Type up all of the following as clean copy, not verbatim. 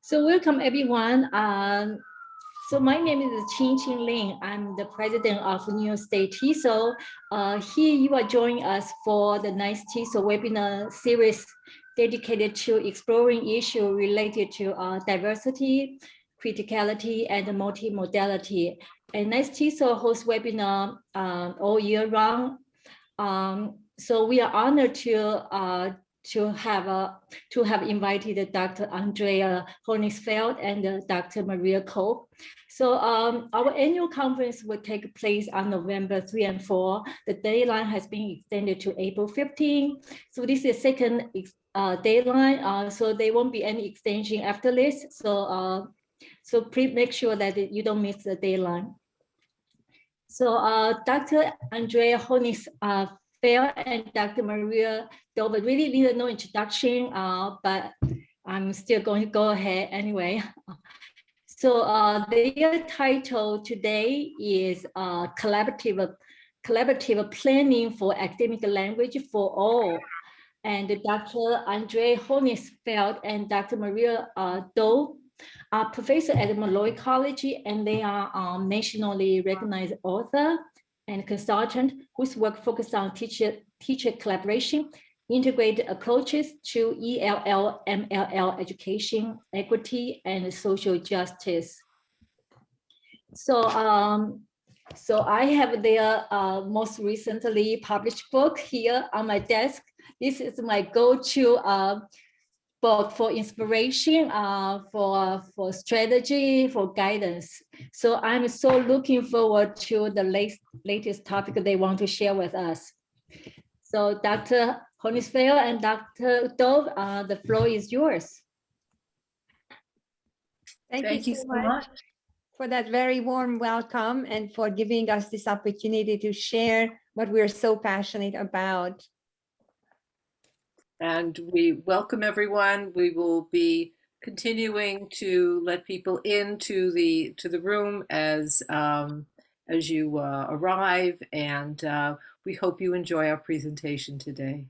So welcome everyone. So my name is Qing Lin. I'm the president of New York State TESOL. Here you are joining us for the next TESOL webinar series dedicated to exploring issues related to diversity, criticality, and multimodality. And next TESOL hosts webinar all year round. So we are honored to have invited Dr. Andrea Honigsfeld and Dr. Maria Koch. So our annual conference will take place on November 3 and 4. The deadline has been extended to April 15. So this is the second deadline. So there won't be any extension after this. So please make sure that you don't miss the deadline. So Dr. Andrea Honigsfeld and Dr. Maria Dover really need no introduction, but I'm still going to go ahead anyway. So their title today is collaborative planning for academic language for all. And Dr. Andrea Honigsfeld and Dr. Maria Dover are professor at Malloy College, and they are nationally recognized author and consultant whose work focuses on teacher collaboration, integrated approaches to ELL, MLL education, equity, and social justice. So, so I have their most recently published book here on my desk. This is my go-to book for inspiration, for strategy, for guidance. So I'm so looking forward to the latest topic they want to share with us. So Dr. Honigsfeld and Dr. Dove, the floor is yours. Thank you so much for that very warm welcome and for giving us this opportunity to share what we're so passionate about. And we welcome everyone. We will be continuing to let people into the room as you arrive, and we hope you enjoy our presentation today.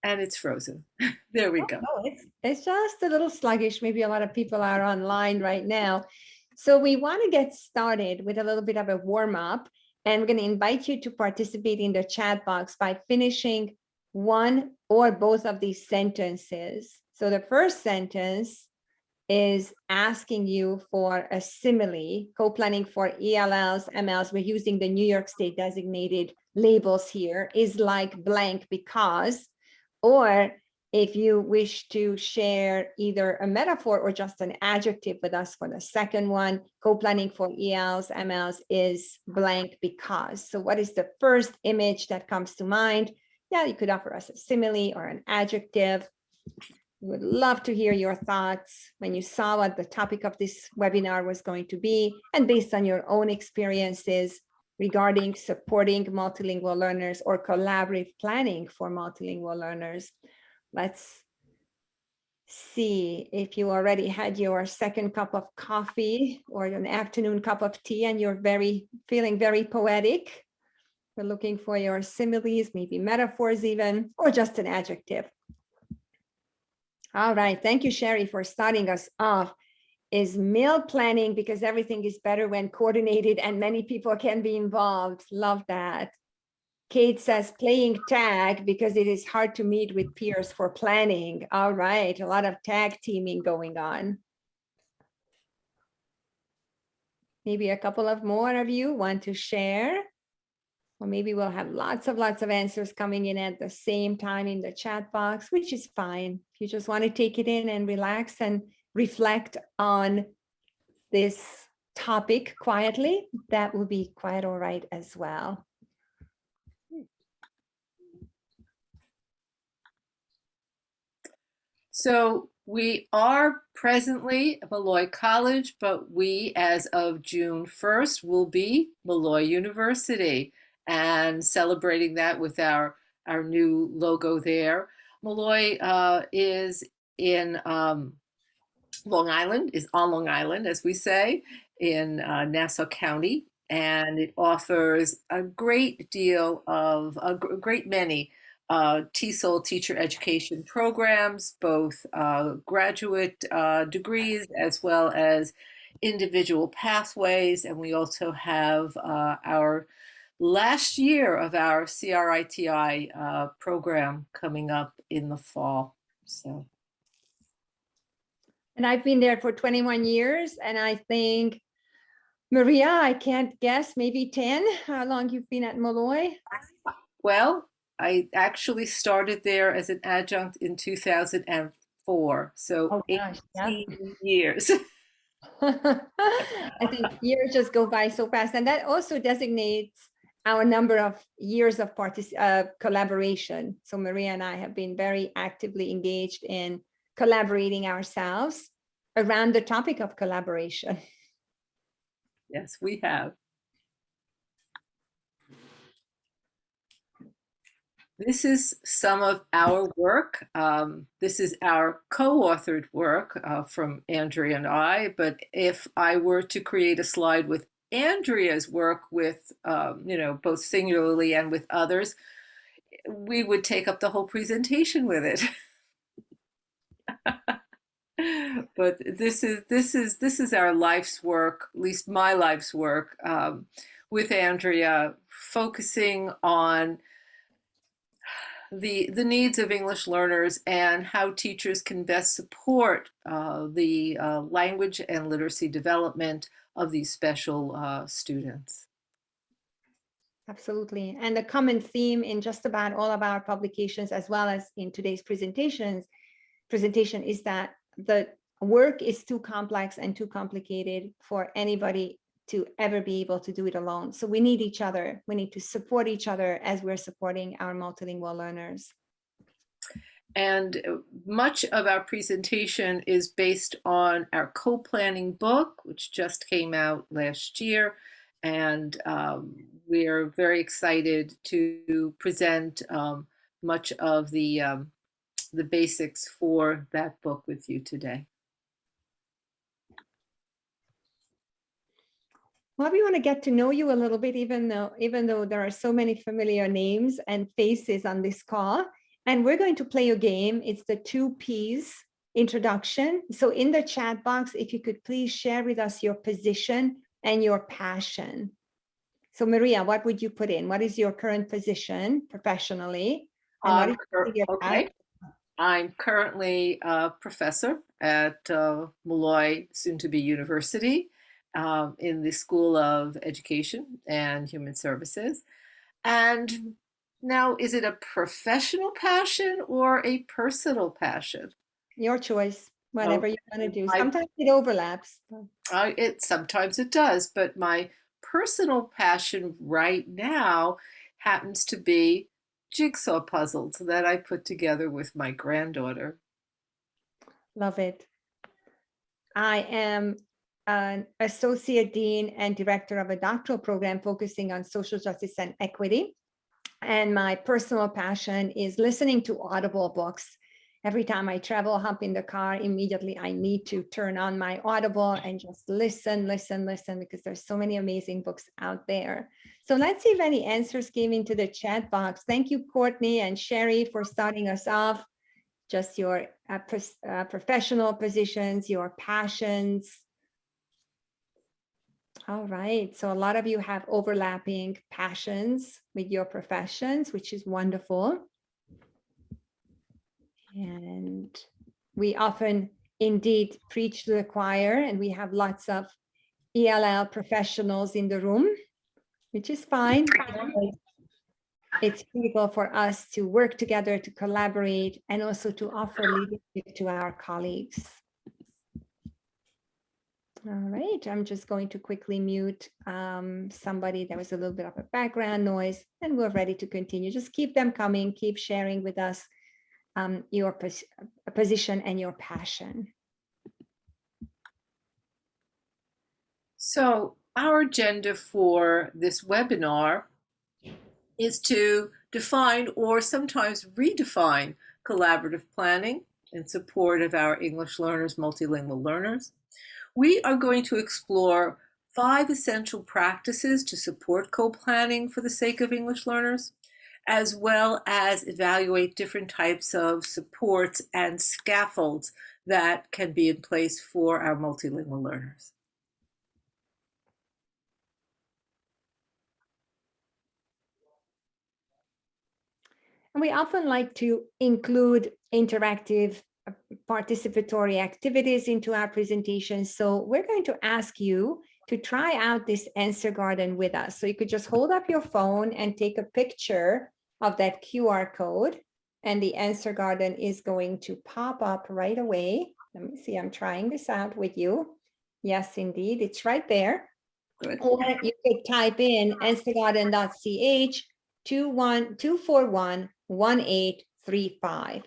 And it's frozen. There we go. Oh, it's just a little sluggish. Maybe a lot of people are online right now. So we want to get started with a little bit of a warm up, and we're going to invite you to participate in the chat box by finishing one or both of these sentences. So the first sentence is asking you for a simile, co-planning for ELLs, MLs. We're using the New York State designated labels here, is like blank because, or if you wish to share either a metaphor or just an adjective with us for the second one, co-planning for ELs, MLs is blank because. So what is the first image that comes to mind? Yeah, you could offer us a simile or an adjective. We would love to hear your thoughts when you saw what the topic of this webinar was going to be, and based on your own experiences regarding supporting multilingual learners or collaborative planning for multilingual learners. Let's see if you already had your second cup of coffee or an afternoon cup of tea and you're feeling very poetic. We're looking for your similes, maybe metaphors even, or just an adjective. All right, thank you, Sherry, for starting us off. Is meal planning because everything is better when coordinated and many people can be involved. Love that. Kate says playing tag because it is hard to meet with peers for planning. All right, a lot of tag teaming going on. Maybe a couple of more of you want to share, or maybe we'll have lots of answers coming in at the same time in the chat box, which is fine. If you just want to take it in and relax and reflect on this topic quietly, that will be quite all right as well. So we are presently at Malloy College, but we, as of June 1st, will be Malloy University, and celebrating that with our new logo there. Malloy is in Long Island, is on Long Island, as we say, in Nassau County. and it offers a great deal of, a great many TESOL teacher education programs, both graduate degrees as well as individual pathways. And we also have our last year of our CRITI program coming up in the fall. So. And I've been there for 21 years, and I think, Maria, I can't guess, maybe 10, how long you've been at Molloy? Well, I actually started there as an adjunct in 2004, so Oh gosh, 18 years. I think years just go by so fast, and that also designates our number of years of collaboration. So Maria and I have been very actively engaged in collaborating ourselves around the topic of collaboration. Yes, we have. This is some of our work. This is our co-authored work from Andrea and I, but if I were to create a slide with Andrea's work with, both singularly and with others, we would take up the whole presentation with it. But this is our life's work, at least my life's work, with Andrea, focusing on the needs of English learners and how teachers can best support the language and literacy development of these special students. Absolutely. And the common theme in just about all of our publications, as well as in today's presentation, is that the work is too complex and too complicated for anybody to ever be able to do it alone. So we need each other. We need to support each other as we're supporting our multilingual learners. And much of our presentation is based on our co-planning book, which just came out last year. And we're very excited to present much of the basics for that book with you today. Well, we want to get to know you a little bit, even though there are so many familiar names and faces on this call. And we're going to play a game. It's the 2 Ps introduction. So in the chat box, if you could please share with us your position and your passion. So Maria, what would you put in? What is your current position professionally? And what is your okay. I'm currently a professor at Molloy, soon to be University, in the School of Education and Human Services. And now, is it a professional passion or a personal passion? Your choice, whatever you want to do. Sometimes it overlaps. Sometimes it does, but my personal passion right now happens to be jigsaw puzzles that I put together with my granddaughter. Love it. I am an associate dean and director of a doctoral program focusing on social justice and equity. And my personal passion is listening to Audible books. Every time I travel, hop in the car, immediately I need to turn on my Audible and just listen, because there's so many amazing books out there. So let's see if any answers came into the chat box. Thank you, Courtney and Sherry, for starting us off. Just your professional positions, your passions. All right, so a lot of you have overlapping passions with your professions, which is wonderful. And we often indeed preach to the choir, and we have lots of ELL professionals in the room, which is fine. It's critical for us to work together, to collaborate, and also to offer leadership to our colleagues. All right, I'm just going to quickly mute somebody. There was a little bit of a background noise, and we're ready to continue. Just keep them coming, keep sharing with us your position and your passion. So our agenda for this webinar is to define or sometimes redefine collaborative planning in support of our English learners, multilingual learners. We are going to explore 5 essential practices to support co-planning for the sake of English learners, as well as evaluate different types of supports and scaffolds that can be in place for our multilingual learners. And we often like to include interactive participatory activities into our presentations. So we're going to ask you to try out this answer garden with us. So you could just hold up your phone and take a picture of that QR code, and the answer garden is going to pop up right away. Let me see, I'm trying this out with you. Yes, indeed, it's right there. Good. Or you could type in answergarden.ch 2411835.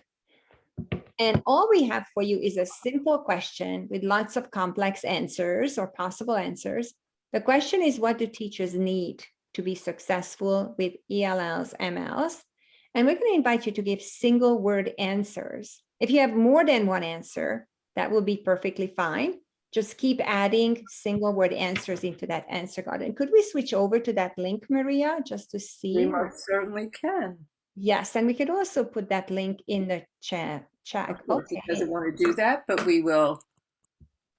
And all we have for you is a simple question with lots of complex answers or possible answers. The question is, what do teachers need to be successful with ELLs, MLs? And we're going to invite you to give single word answers. If you have more than one answer, that will be perfectly fine. Just keep adding single word answers into that answer garden. Could we switch over to that link, Maria, just to see? We most certainly can. Yes, and we could also put that link in the chat. Of course, Okay. it doesn't want to do that, but we will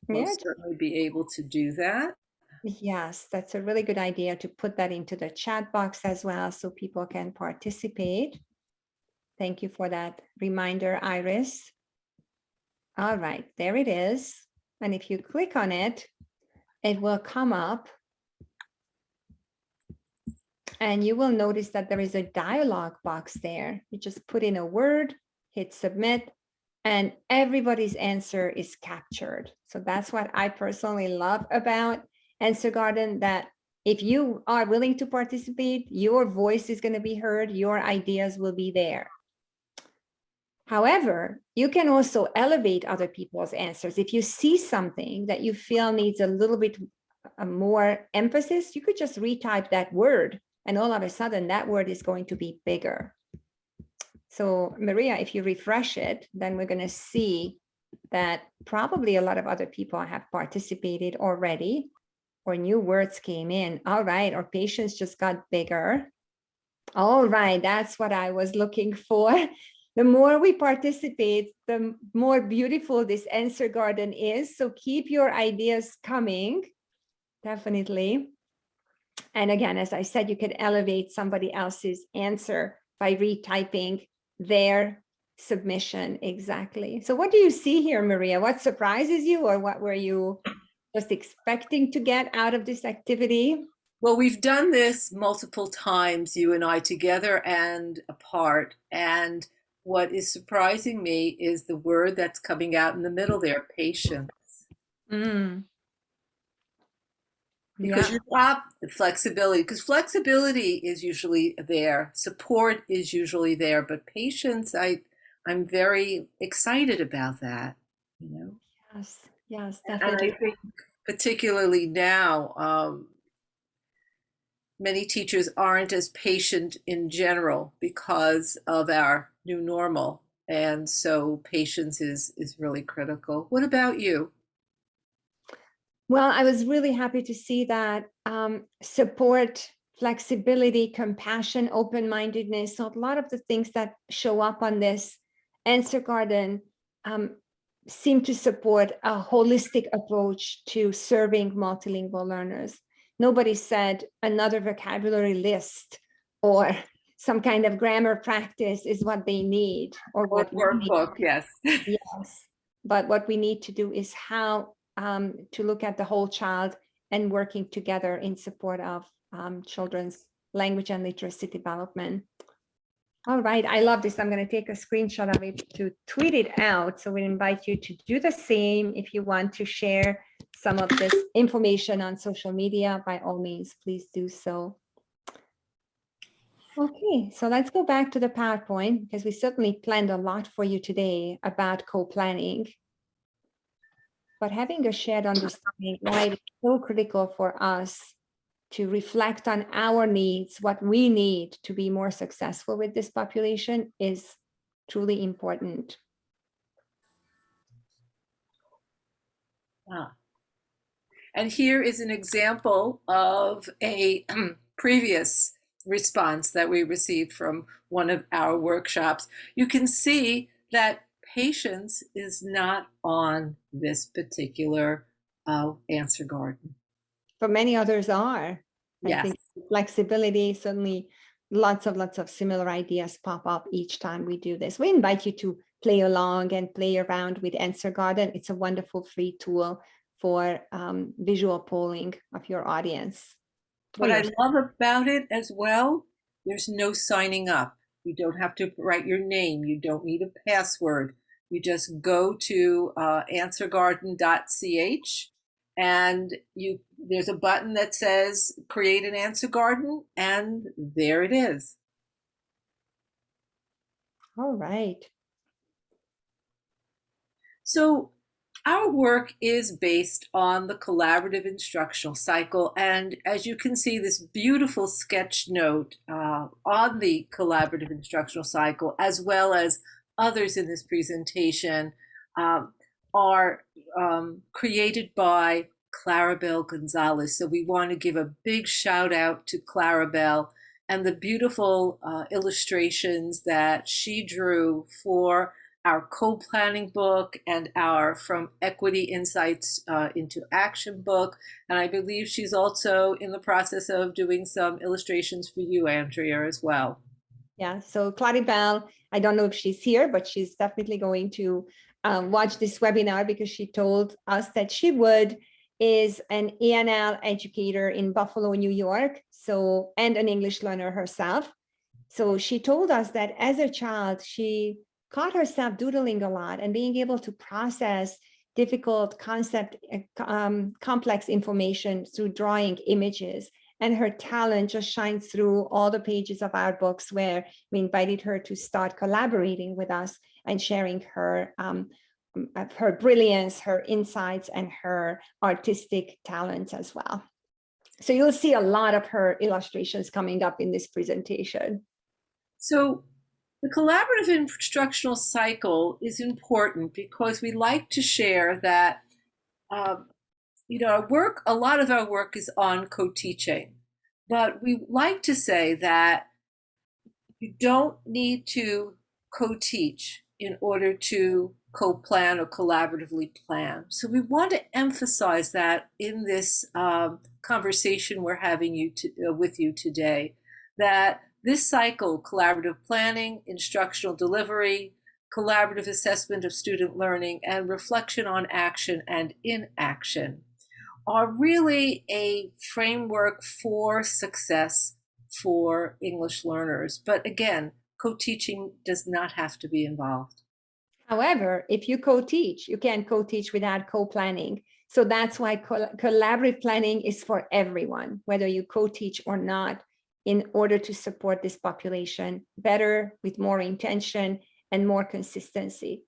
Yeah. most certainly be able to do that. Yes, that's a really good idea to put that into the chat box as well so people can participate. Thank you for that reminder, Iris. All right, there it is. And if you click on it, it will come up. And you will notice that there is a dialog box there. You just put in a word, hit submit, and everybody's answer is captured. So that's what I personally love about Answer Garden, that if you are willing to participate, your voice is going to be heard, your ideas will be there. However, you can also elevate other people's answers. If you see something that you feel needs a little bit more emphasis, you could just retype that word, and all of a sudden that word is going to be bigger. So Maria, if you refresh it, then we're going to see that probably a lot of other people have participated already, or new words came in. All right, our patients just got bigger. All right, that's what I was looking for. The more we participate, the more beautiful this answer garden is. So keep your ideas coming, definitely. And again, as I said, you could elevate somebody else's answer by retyping their submission. Exactly. So what do you see here, Maria? What surprises you, or what were you just expecting to get out of this activity? Well, we've done this multiple times, you and I together and apart. And what is surprising me is the word that's coming out in the middle there, patience. Because you drop flexibility, because flexibility is usually there, support is usually there, but patience, I'm very excited about that, you know. Yes, And definitely. I think particularly now, many teachers aren't as patient in general because of our new normal, and so patience is really critical. What about you? Well, I was really happy to see that support, flexibility, compassion, open-mindedness. So a lot of the things that show up on this answer garden seem to support a holistic approach to serving multilingual learners. Nobody said another vocabulary list or some kind of grammar practice is what they need, or what workbook, yes. Yes, but what we need to do is how to look at the whole child and working together in support of children's language and literacy development. All right, I love this. I'm going to take a screenshot of it to tweet it out. So we invite you to do the same. If you want to share some of this information on social media, by all means, please do so. Okay, so let's go back to the PowerPoint, because we certainly planned a lot for you today about co-planning. But having a shared understanding why it's so critical for us to reflect on our needs, what we need to be more successful with this population, is truly important. And here is an example of a previous response that we received from one of our workshops. You can see that patience is not on this particular answer garden. But many others are. I Yes. think flexibility, certainly lots of similar ideas pop up each time we do this. We invite you to play along and play around with Answer Garden. It's a wonderful free tool for visual polling of your audience. What I love about it as well, there's no signing up. You don't have to write your name. You don't need a password. You just go to answergarden.ch and there's a button that says create an answer garden, and there it is. All right. So our work is based on the collaborative instructional cycle, and as you can see, this beautiful sketch note on the collaborative instructional cycle, as well as others in this presentation, are created by Clarabelle Gonzalez. So we want to give a big shout out to Clarabelle and the beautiful illustrations that she drew for our co-planning book and our From Equity Insights into Action book. And I believe she's also in the process of doing some illustrations for you, Andrea, as well. Yeah, so Claribel, I don't know if she's here, but she's definitely going to watch this webinar because she told us that she would, is an ENL educator in Buffalo, New York, so, and an English learner herself. So she told us that as a child, she caught herself doodling a lot and being able to process difficult complex information through drawing images. And her talent just shines through all the pages of our books, where we invited her to start collaborating with us and sharing her brilliance, her insights, and her artistic talents as well. So you'll see a lot of her illustrations coming up in this presentation. So the collaborative instructional cycle is important because we like to share that, our work, a lot of our work is on co-teaching, but we like to say that you don't need to co-teach in order to co-plan or collaboratively plan. So we want to emphasize that in this conversation we're having with you today, that this cycle, collaborative planning, instructional delivery, collaborative assessment of student learning, and reflection on action and inaction, are really a framework for success for English learners. But again, co-teaching does not have to be involved. However, if you co-teach, you can't co-teach without co-planning. So that's why collaborative planning is for everyone, whether you co-teach or not, in order to support this population better, with more intention and more consistency.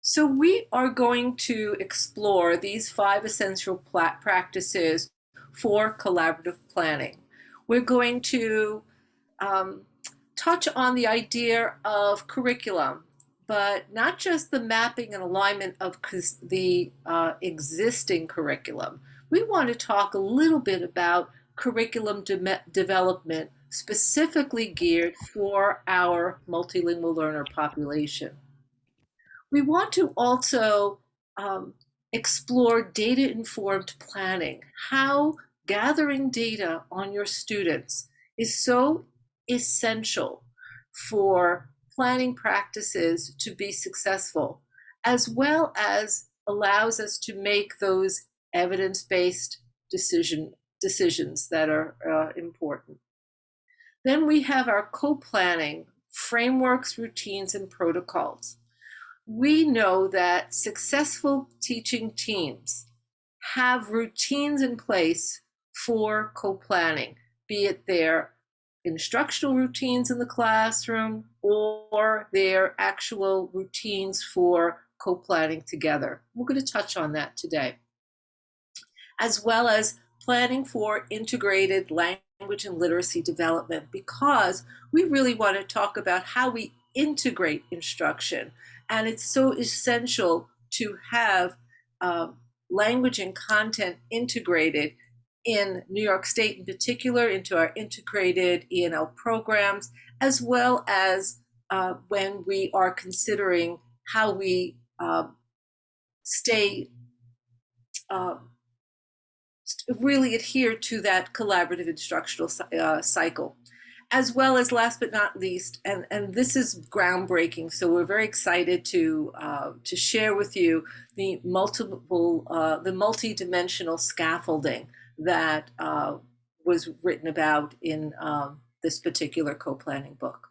So we are going to explore these 5 essential practices for collaborative planning. We're going to touch on the idea of curriculum, but not just the mapping and alignment of the existing curriculum. We want to talk a little bit about curriculum development specifically geared for our multilingual learner population. We want to also explore data-informed planning, how gathering data on your students is so essential for planning practices to be successful, as well as allows us to make those evidence-based decisions that are important. Then we have our co-planning, frameworks, routines, and protocols. We know that successful teaching teams have routines in place for co-planning, be it their instructional routines in the classroom or their actual routines for co-planning together. We're going to touch on that today, as well as planning for integrated language and literacy development, because we really want to talk about how we integrate instruction. And it's so essential to have language and content integrated in New York State in particular into our integrated ENL programs, as well as when we are considering how we stay really adhere to that collaborative instructional cycle. As well as, last but not least, and this is groundbreaking, so we're very excited to share with you the multidimensional scaffolding that was written about in this particular co-planning book.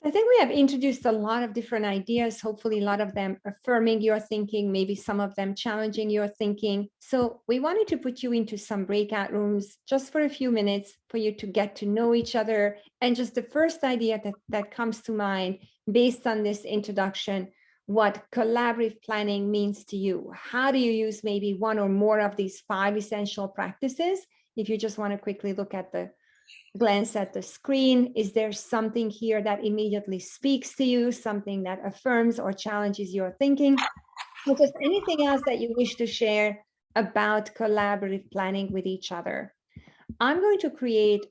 I think we have introduced a lot of different ideas, hopefully a lot of them affirming your thinking, maybe some of them challenging your thinking. So we wanted to put you into some breakout rooms just for a few minutes for you to get to know each other. And just the first idea that comes to mind based on this introduction, what collaborative planning means to you. How do you use maybe one or more of these 5 essential practices? If you just want to quickly look at the glance at the screen, is there something here that immediately speaks to you, something that affirms or challenges your thinking, or just anything else that you wish to share about collaborative planning with each other? I'm going to create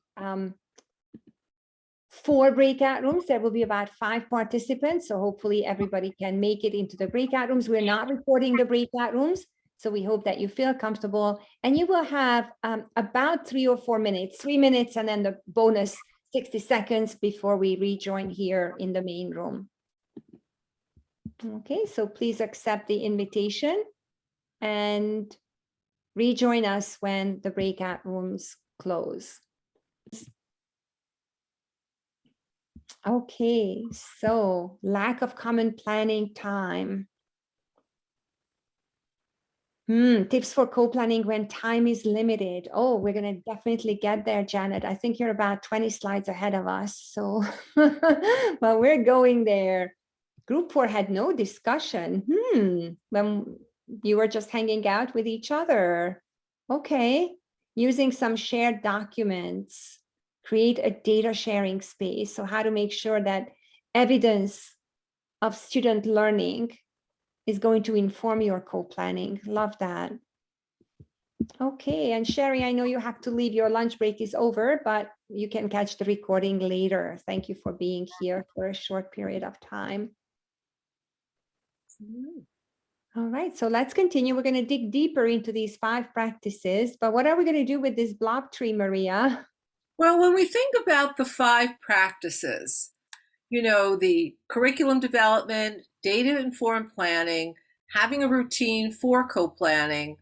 4 breakout rooms. There will be about 5 participants, so hopefully everybody can make it into the breakout rooms. We're not recording the breakout rooms, so we hope that you feel comfortable, and you will have about 3 or 4 minutes, 3 minutes, and then the bonus 60 seconds before we rejoin here in the main room. Okay, so please accept the invitation and rejoin us when the breakout rooms close. Okay, so lack of common planning time. Tips for co-planning when time is limited. Oh, we're going to definitely get there, Janet. I think you're about 20 slides ahead of us. So, well, we're going there. Group 4 had no discussion. When you were just hanging out with each other. Okay, using some shared documents. Create a data sharing space. So how to make sure that evidence of student learning is going to inform your co-planning. Love that. Okay, and Sherry, I know you have to leave. Your lunch break is over, but you can catch the recording later. Thank you for being here for a short period of time. All right, so let's continue. We're going to dig deeper into these 5 practices, but what are we going to do with this blob tree, Maria? Well, when we think about the 5 practices, you know, the curriculum development, data-informed planning, having a routine for co-planning,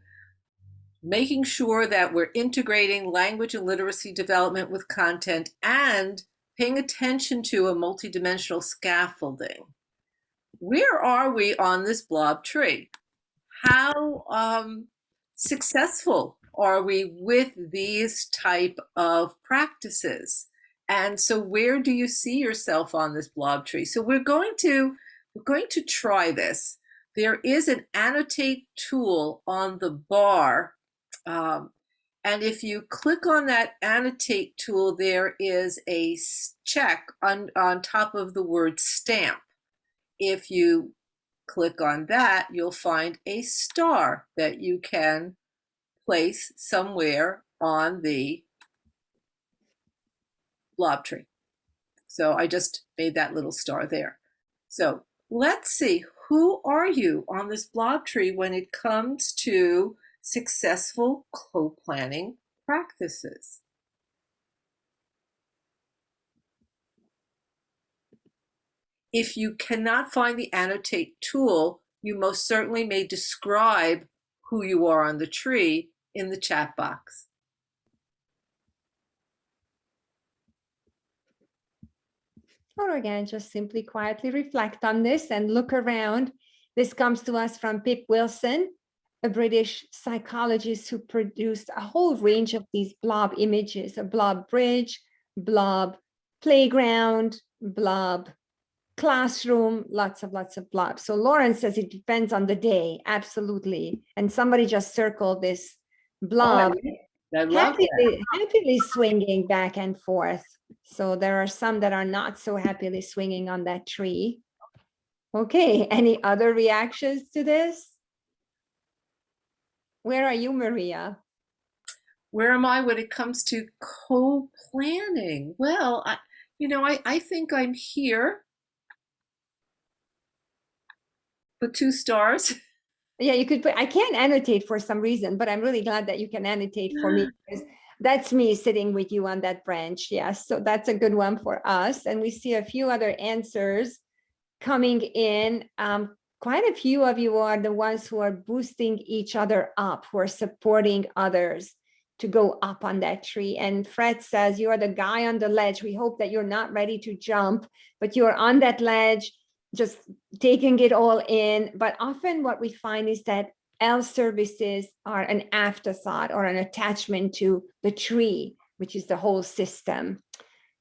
making sure that we're integrating language and literacy development with content, and paying attention to a multidimensional scaffolding. Where are we on this blob tree? How successful are we with these type of practices? And so where do you see yourself on this blob tree? So we're going to try this. There is an annotate tool on the bar. And if you click on that annotate tool, there is a check on top of the word stamp. If you click on that, you'll find a star that you can place somewhere on the blob tree. So I just made that little star there. So let's see, who are you on this blob tree when it comes to successful co-planning practices? If you cannot find the annotate tool, you most certainly may describe who you are on the tree in the chat box. Or again, just simply quietly reflect on this and look around. This comes to us from Pip Wilson, a British psychologist who produced a whole range of these blob images, a blob bridge, blob playground, blob classroom, lots of blobs. So Lauren says it depends on the day. Absolutely. And somebody just circled this blob, happily swinging back and forth. So there are some that are not so happily swinging on that tree. Okay, any other reactions to this? Where are you, Maria? Where am I when it comes to co-planning? Well, I think I'm here with 2 stars. Yeah, you could put, I can't annotate for some reason, but I'm really glad that you can annotate for me, because that's me sitting with you on that branch. Yes, so that's a good one for us. And we see a few other answers coming in. Quite a few of you are the ones who are boosting each other up, who are supporting others to go up on that tree. And Fred says, you are the guy on the ledge. We hope that you're not ready to jump, but you're on that ledge, just taking it all in. But often what we find is that L services are an afterthought or an attachment to the tree, which is the whole system.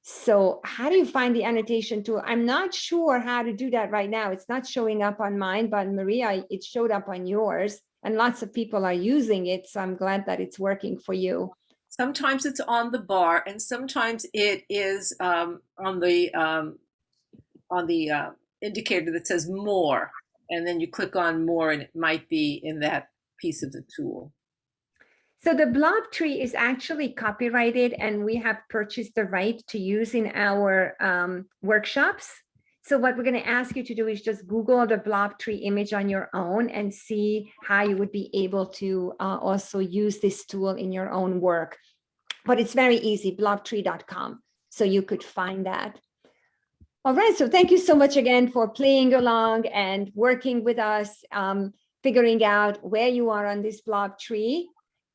So how do you find the annotation tool? I'm not sure how to do that right now. It's not showing up on mine, but Maria, it showed up on yours, and lots of people are using it. So I'm glad that it's working for you. Sometimes it's on the bar, and sometimes it is on the indicator that says more, and then you click on more, and it might be in that piece of the tool. So the Blob Tree is actually copyrighted, and we have purchased the right to use in our workshops. So what we're going to ask you to do is just Google the Blob Tree image on your own and see how you would be able to also use this tool in your own work. But it's very easy, blobtree.com. So you could find that. All right, so thank you so much again for playing along and working with us, figuring out where you are on this Blob Tree.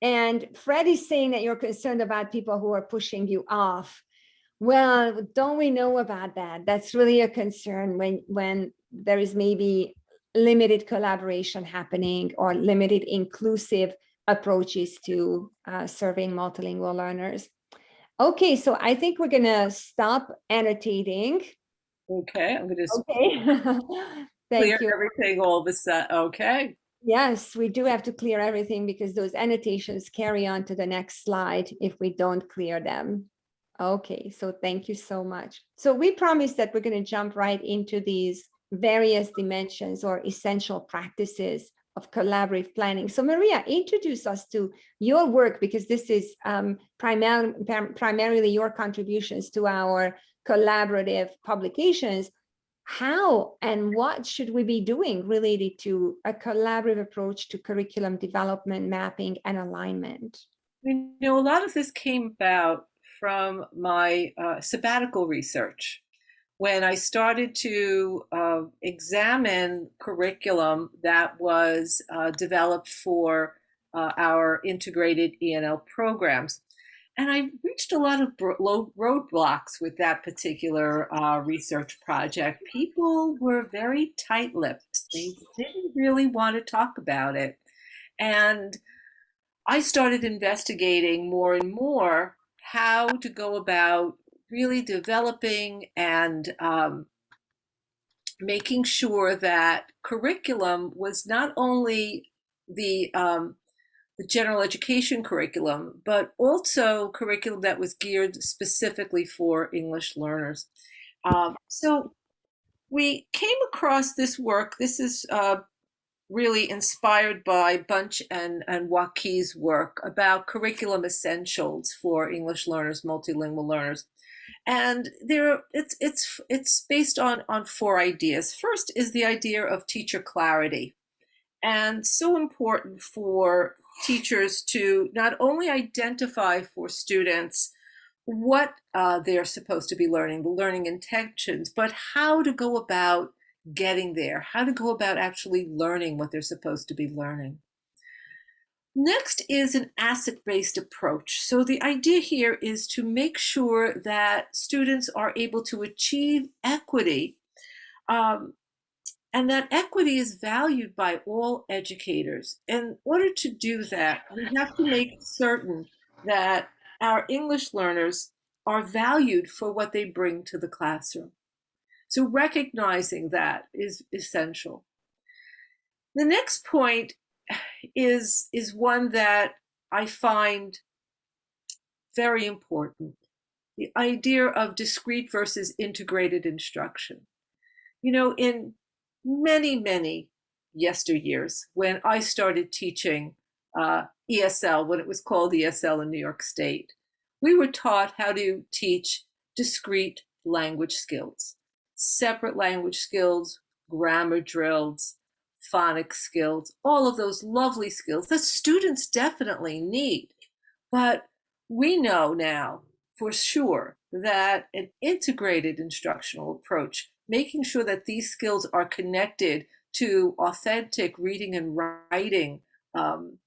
And Fred is saying that you're concerned about people who are pushing you off. Well, don't we know about that? That's really a concern when there is maybe limited collaboration happening or limited inclusive approaches to serving multilingual learners. Okay, so I think we're gonna stop annotating. Okay, I'm going to Okay, clear thank you. everything all of a sudden. Okay. Yes, we do have to clear everything because those annotations carry on to the next slide if we don't clear them. Okay, so thank you so much. So we promised that we're going to jump right into these various dimensions or essential practices of collaborative planning. So Maria, introduce us to your work, because this is primarily your contributions to our collaborative publications. How and what should we be doing related to a collaborative approach to curriculum development, mapping, and alignment? A lot of this came about from my sabbatical research. When I started to examine curriculum that was developed for our integrated ENL programs. And I reached a lot of roadblocks with that particular research project. People were very tight-lipped. They didn't really want to talk about it. And I started investigating more and more how to go about really developing and making sure that curriculum was not only the general education curriculum, but also curriculum that was geared specifically for English learners. So we came across this work. This is really inspired by Bunch and Waukkee's work about curriculum essentials for English learners, multilingual learners. And it's based on 4 ideas. First is the idea of teacher clarity. And so important for teachers to not only identify for students what they're supposed to be learning, the learning intentions, but how to go about getting there, how to go about actually learning what they're supposed to be learning. Next is an asset-based approach. So the idea here is to make sure that students are able to achieve equity, and that equity is valued by all educators. In order to do that, we have to make certain that our English learners are valued for what they bring to the classroom. So recognizing that is essential. The next point is one that I find very important, the idea of discrete versus integrated instruction. In many yesteryears when I started teaching ESL, when it was called ESL in New York State. We were taught how to teach discrete language skills, separate language skills, grammar drills, phonics skills, all of those lovely skills that students definitely need. But we know now for sure that an integrated instructional approach, making sure that these skills are connected to authentic reading and writing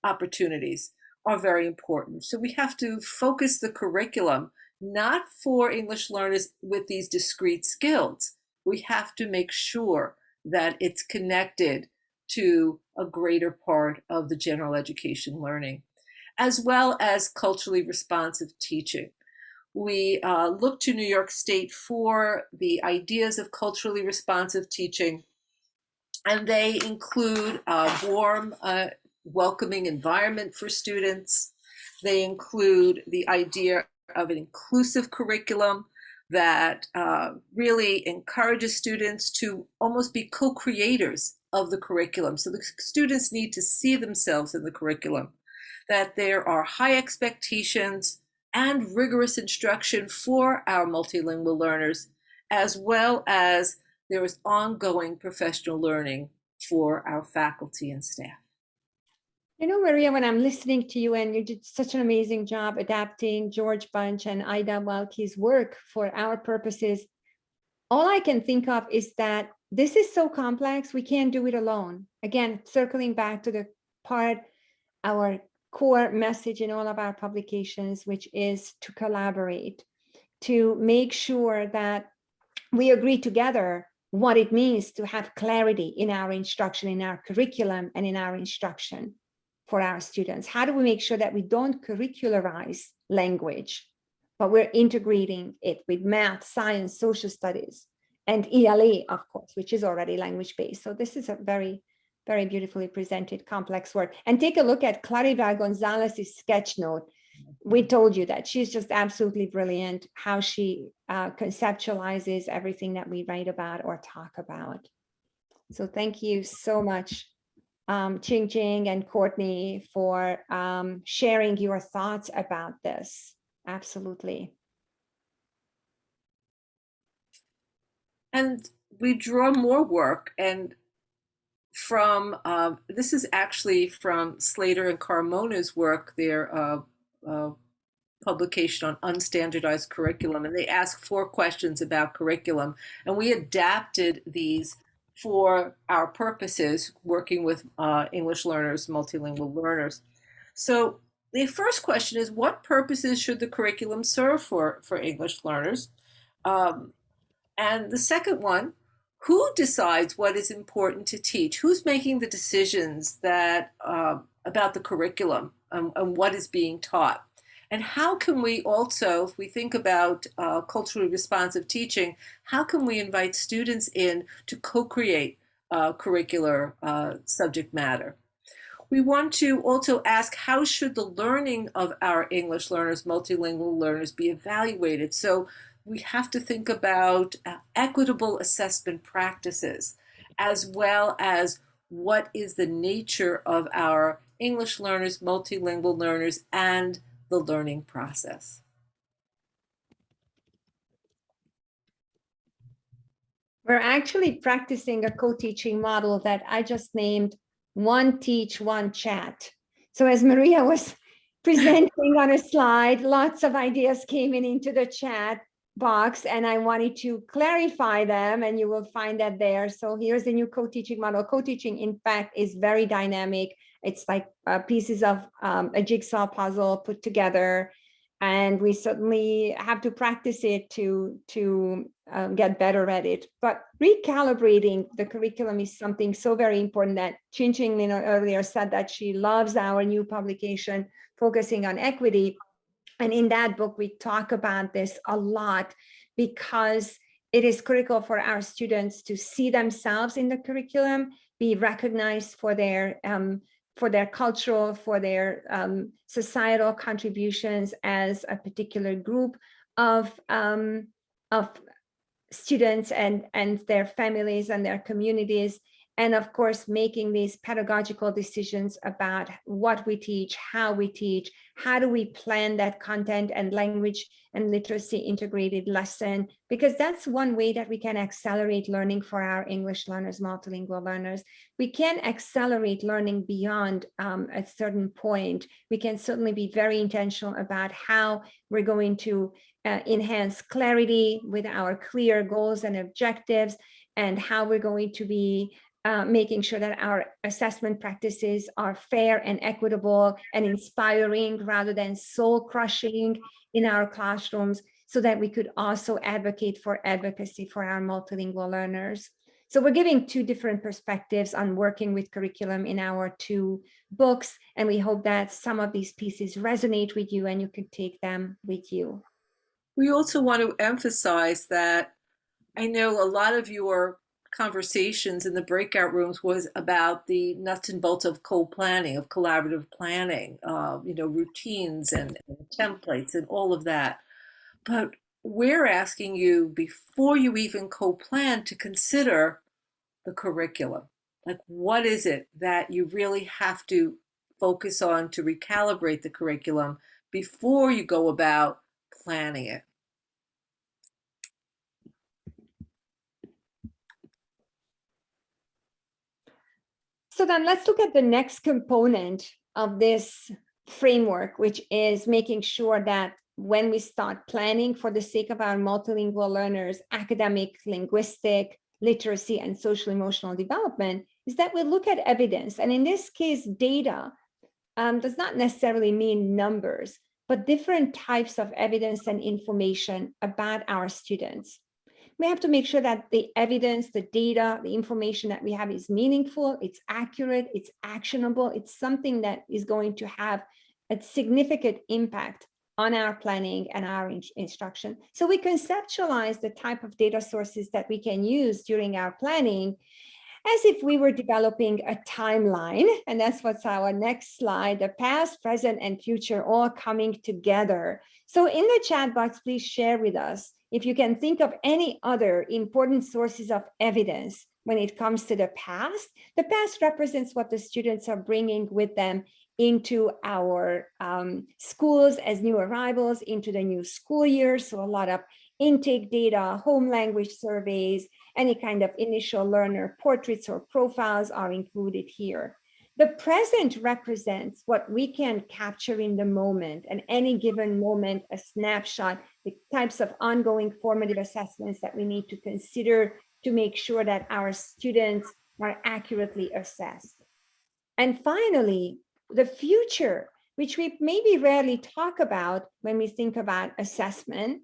opportunities, are very important. So we have to focus the curriculum not for English learners with these discrete skills. We have to make sure that it's connected to a greater part of the general education learning, as well as culturally responsive teaching. We look to New York State for the ideas of culturally responsive teaching, and they include a warm, welcoming environment for students. They include the idea of an inclusive curriculum that really encourages students to almost be co-creators of the curriculum. So the students need to see themselves in the curriculum, that there are high expectations and rigorous instruction for our multilingual learners, as well as there is ongoing professional learning for our faculty and staff. You know, Maria, when I'm listening to you, and you did such an amazing job adapting George Bunch and Ida Welke's work for our purposes, all I can think of is that this is so complex, we can't do it alone. Again, circling back to the part, our core message in all of our publications, which is to collaborate, to make sure that we agree together what it means to have clarity in our instruction, in our curriculum, and in our instruction for our students. How do we make sure that we don't curricularize language, but we're integrating it with math, science, social studies, and ELA, of course, which is already language-based. So this is a very, very beautifully presented complex work. And take a look at Claribel Gonzalez's sketch note. We told you that she's just absolutely brilliant, how she conceptualizes everything that we write about or talk about. So thank you so much, Ching Ching and Courtney, for sharing your thoughts about this. Absolutely. And we draw more work, and from this is actually from Slater and Carmona's work, their publication on unstandardized curriculum, and they ask 4 questions about curriculum, and we adapted these for our purposes, working with English learners, multilingual learners. So the first question is, what purposes should the curriculum serve for English learners? And the second one, who decides what is important to teach? Who's making the decisions that about the curriculum and what is being taught? And how can we also, if we think about culturally responsive teaching, how can we invite students in to co-create curricular subject matter? We want to also ask, how should the learning of our English learners, multilingual learners, be evaluated? So we have to think about equitable assessment practices, as well as what is the nature of our English learners, multilingual learners, and the learning process. We're actually practicing a co-teaching model that I just named One Teach, One Chat. So as Maria was presenting on a slide, lots of ideas came into the chat box, and I wanted to clarify them, and you will find that there. So here's the new co-teaching model. Co-teaching, in fact, is very dynamic. It's like pieces of a jigsaw puzzle put together, and we certainly have to practice it to get better at it. But recalibrating the curriculum is something so very important that Chin Ching earlier said that she loves our new publication focusing on equity. And in that book, we talk about this a lot because it is critical for our students to see themselves in the curriculum, be recognized for their cultural, for their societal contributions as a particular group of students and their families and their communities. And of course, making these pedagogical decisions about what we teach, how do we plan that content and language and literacy integrated lesson, because that's one way that we can accelerate learning for our English learners, multilingual learners. We can accelerate learning beyond a certain point. We can certainly be very intentional about how we're going to enhance clarity with our clear goals and objectives, and how we're going to be making sure that our assessment practices are fair and equitable and inspiring rather than soul crushing in our classrooms, so that we could also advocate for advocacy for our multilingual learners. So we're giving two different perspectives on working with curriculum in our two books, and we hope that some of these pieces resonate with you and you can take them with you. We also want to emphasize that I know a lot of your conversations in the breakout rooms was about the nuts and bolts of co-planning, of collaborative planning, routines and templates and all of that. But we're asking you, before you even co-plan, to consider the curriculum. Like, what is it that you really have to focus on to recalibrate the curriculum before you go about planning it? So then let's look at the next component of this framework, which is making sure that when we start planning for the sake of our multilingual learners, academic, linguistic, literacy, and social emotional development, is that we look at evidence. And in this case, data does not necessarily mean numbers, but different types of evidence and information about our students. We have to make sure that the evidence, the data, the information that we have is meaningful, it's accurate, it's actionable, it's something that is going to have a significant impact on our planning and our instruction. So we conceptualize the type of data sources that we can use during our planning as if we were developing a timeline. And that's what's our next slide, the past, present, and future all coming together. So in the chat box, please share with us if you can think of any other important sources of evidence when it comes to the past. The past represents what the students are bringing with them into our schools as new arrivals into the new school year. So a lot of intake data, home language surveys, any kind of initial learner portraits or profiles are included here. The present represents what we can capture in the moment, and any given moment, a snapshot, the types of ongoing formative assessments that we need to consider to make sure that our students are accurately assessed. And finally, the future, which we maybe rarely talk about when we think about assessment,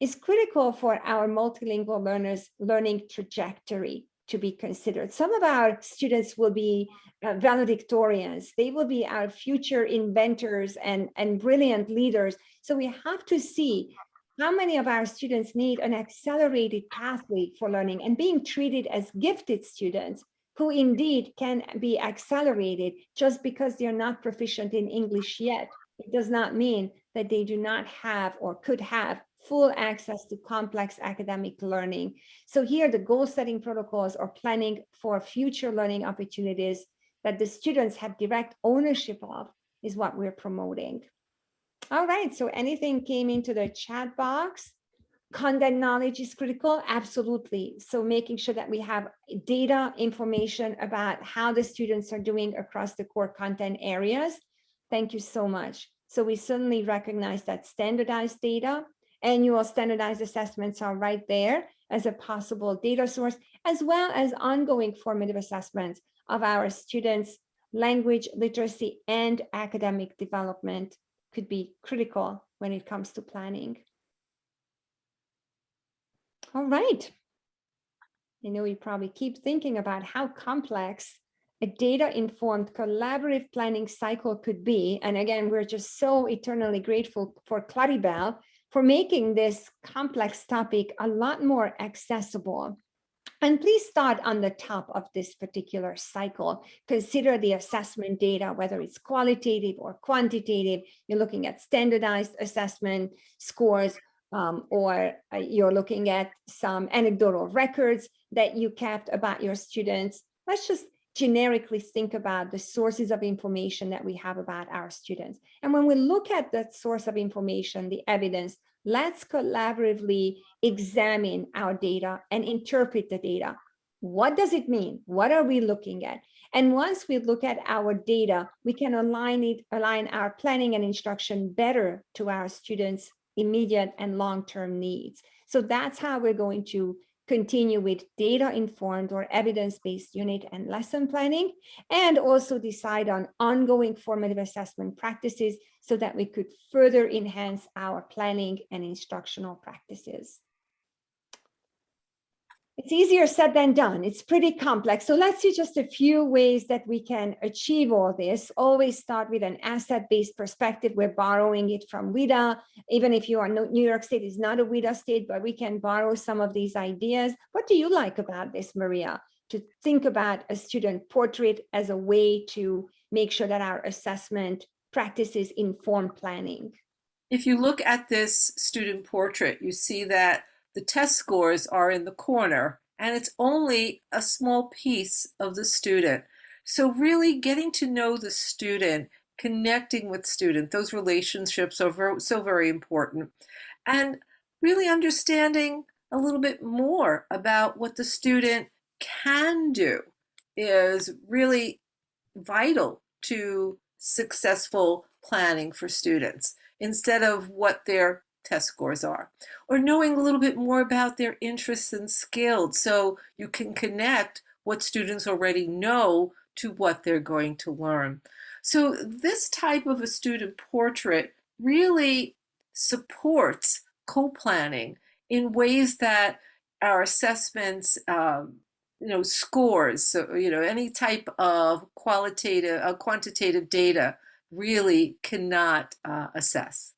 is critical for our multilingual learners' learning trajectory to be considered. Some of our students will be valedictorians. They will be our future inventors and brilliant leaders. So we have to see how many of our students need an accelerated pathway for learning and being treated as gifted students who indeed can be accelerated just because they're not proficient in English yet. It does not mean that they do not have or could have full access to complex academic learning. So here the goal setting protocols or planning for future learning opportunities that the students have direct ownership of is what we're promoting. All right, so anything came into the chat box? Content knowledge is critical, absolutely. So making sure that we have data information about how the students are doing across the core content areas. Thank you so much. So we certainly recognize that standardized data, annual standardized assessments are right there as a possible data source, as well as ongoing formative assessments of our students' language, literacy, and academic development could be critical when it comes to planning. All right. I know you probably keep thinking about how complex a data-informed collaborative planning cycle could be. And again, we're just so eternally grateful for Claribel for making this complex topic a lot more accessible. And please start on the top of this particular cycle. Consider the assessment data, whether it's qualitative or quantitative. You're looking at standardized assessment scores, or you're looking at some anecdotal records that you kept about your students. Let's just generically think about the sources of information that we have about our students. And when we look at that source of information, the evidence, let's collaboratively examine our data and interpret the data. What does it mean? What are we looking at? And once we look at our data, we can align our planning and instruction better to our students' immediate and long-term needs. So that's how we're going to continue with data-informed or evidence-based unit and lesson planning, and also decide on ongoing formative assessment practices so that we could further enhance our planning and instructional practices. It's easier said than done. It's pretty complex. So let's see just a few ways that we can achieve all this. Always start with an asset-based perspective. We're borrowing it from WIDA. Even if you are New York State is not a WIDA state, but we can borrow some of these ideas. What do you like about this, Maria? To think about a student portrait as a way to make sure that our assessment practices inform planning. If you look at this student portrait, you see that the test scores are in the corner, and it's only a small piece of the student. So really getting to know the student, connecting with student, those relationships are so very important. And really understanding a little bit more about what the student can do is really vital to successful planning for students, instead of what their test scores are, or knowing a little bit more about their interests and skills so you can connect what students already know to what they're going to learn. So this type of a student portrait really supports co-planning in ways that our assessments, scores, so, any type of quantitative data really cannot assess.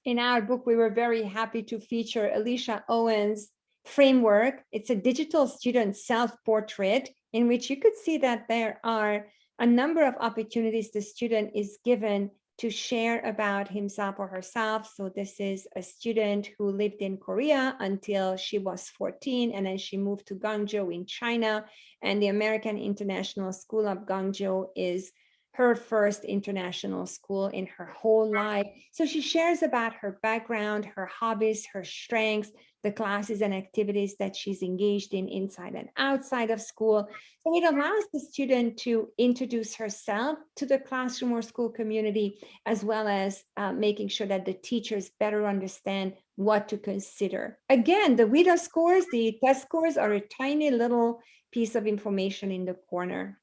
In our book, we were very happy to feature Alicia Owen's framework. It's a digital student self-portrait in which you could see that there are a number of opportunities the student is given to share about himself or herself. So this is a student who lived in Korea until she was 14, and then she moved to Guangzhou in China. And the American International School of Guangzhou is her first international school in her whole life. So she shares about her background, her hobbies, her strengths, the classes and activities that she's engaged in inside and outside of school. So it allows the student to introduce herself to the classroom or school community, as well as making sure that the teachers better understand what to consider. Again, the WIDA scores, the test scores, are a tiny little piece of information in the corner.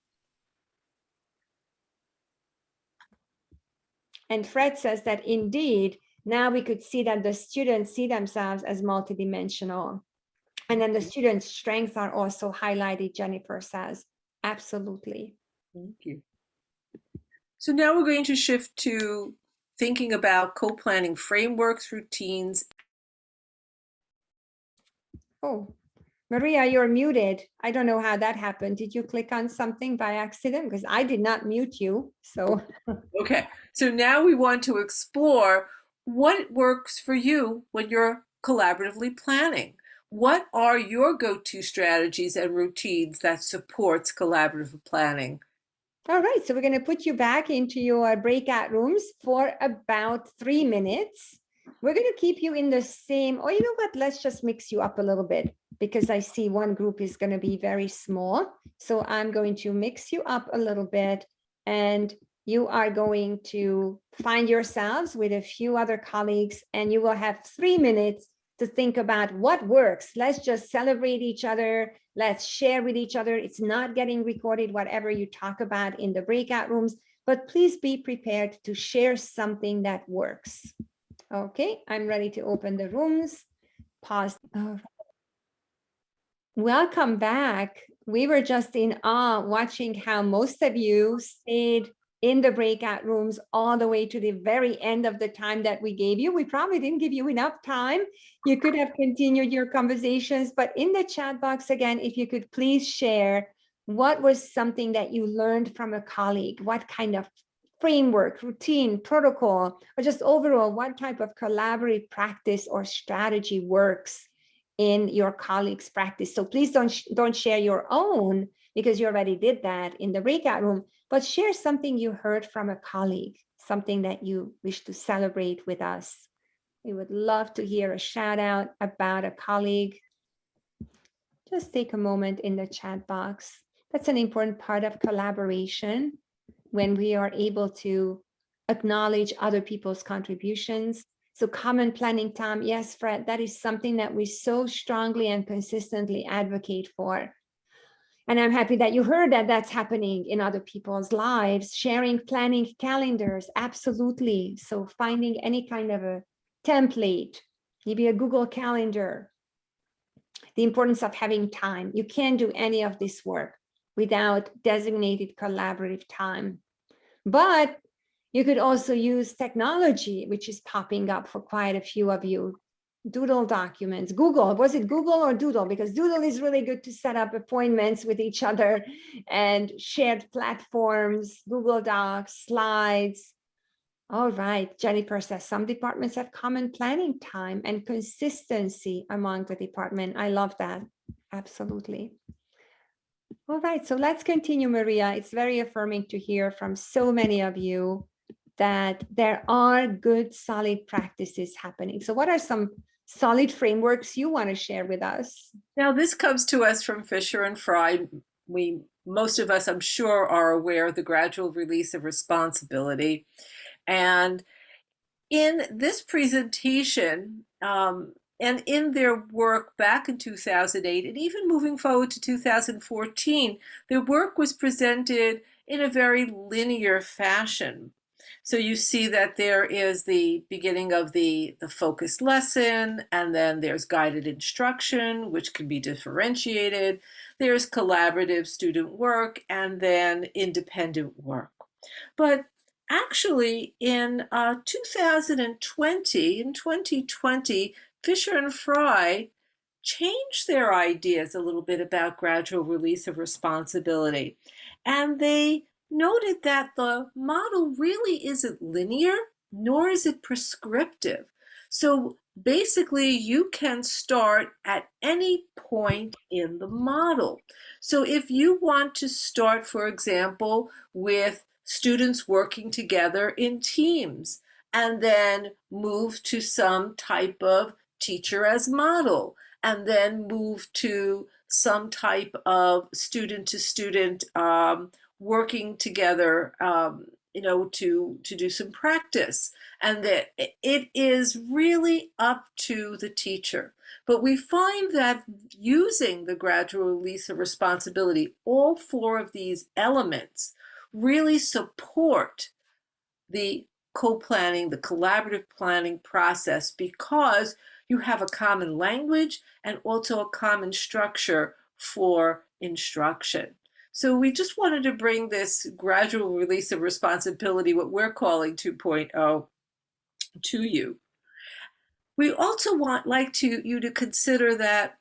And Fred says that indeed, now we could see that the students see themselves as multidimensional. And then the students' strengths are also highlighted, Jennifer says. Absolutely. Thank you. So now we're going to shift to thinking about co-planning frameworks, routines. Oh, Maria, you're muted. I don't know how that happened. Did you click on something by accident? Because I did not mute you. So Okay, so now we want to explore what works for you when you're collaboratively planning. What are your go-to strategies and routines that supports collaborative planning? all right, so we're going to put you back into your breakout rooms for about 3 minutes. We're going to keep you in the same, or you know what, let's just mix you up a little bit, because I see one group is going to be very small. So I'm going to mix you up a little bit, and you are going to find yourselves with a few other colleagues, and you will have 3 minutes to think about what works. Let's just celebrate each other. Let's share with each other. It's not getting recorded, whatever you talk about in the breakout rooms, but please be prepared to share something that works. Okay, I'm ready to open the rooms. Pause. Oh. Welcome back. We were just in awe watching how most of you stayed in the breakout rooms all the way to the very end of the time that we gave you. We probably didn't give you enough time. You could have continued your conversations, but in the chat box again, if you could please share what was something that you learned from a colleague, what kind of framework, routine, protocol, or just overall what type of collaborative practice or strategy works in your colleagues' practice. So please don't share your own, because you already did that in the breakout room, but share something you heard from a colleague, something that you wish to celebrate with us. We would love to hear a shout out about a colleague. Just take a moment in the chat box. That's an important part of collaboration, when we are able to acknowledge other people's contributions. So common planning time, yes, Fred, that is something that we so strongly and consistently advocate for. And I'm happy that you heard that that's happening in other people's lives. Sharing planning calendars, absolutely. So finding any kind of a template, maybe a Google Calendar. The importance of having time. You can't do any of this work without designated collaborative time. But you could also use technology, which is popping up for quite a few of you. Doodle documents, Google, was it Google or Doodle? Because Doodle is really good to set up appointments with each other, and shared platforms, Google Docs, slides. All right, Jennifer says some departments have common planning time and consistency among the department. I love that, absolutely. All right, so let's continue, Maria. It's very affirming to hear from so many of you that there are good, solid practices happening. So what are some solid frameworks you want to share with us? Now, this comes to us from Fisher and Fry. Most of us, I'm sure, are aware of the gradual release of responsibility. And in this presentation, and in their work back in 2008, and even moving forward to 2014, their work was presented in a very linear fashion. So you see that there is the beginning of the focused lesson, and then there's guided instruction, which can be differentiated. There's collaborative student work, and then independent work. But actually, in 2020, Fisher and Fry changed their ideas a little bit about gradual release of responsibility. And they noted that the model really isn't linear, nor is it prescriptive. So basically, you can start at any point in the model. So if you want to start, for example, with students working together in teams, and then move to some type of teacher as model, and then move to some type of student to student working together, to do some practice. And that it is really up to the teacher. But we find that using the gradual release of responsibility, all four of these elements really support the co-planning, the collaborative planning process, because you have a common language and also a common structure for instruction. So we just wanted to bring this gradual release of responsibility, what we're calling 2.0, to you. We also like you to consider that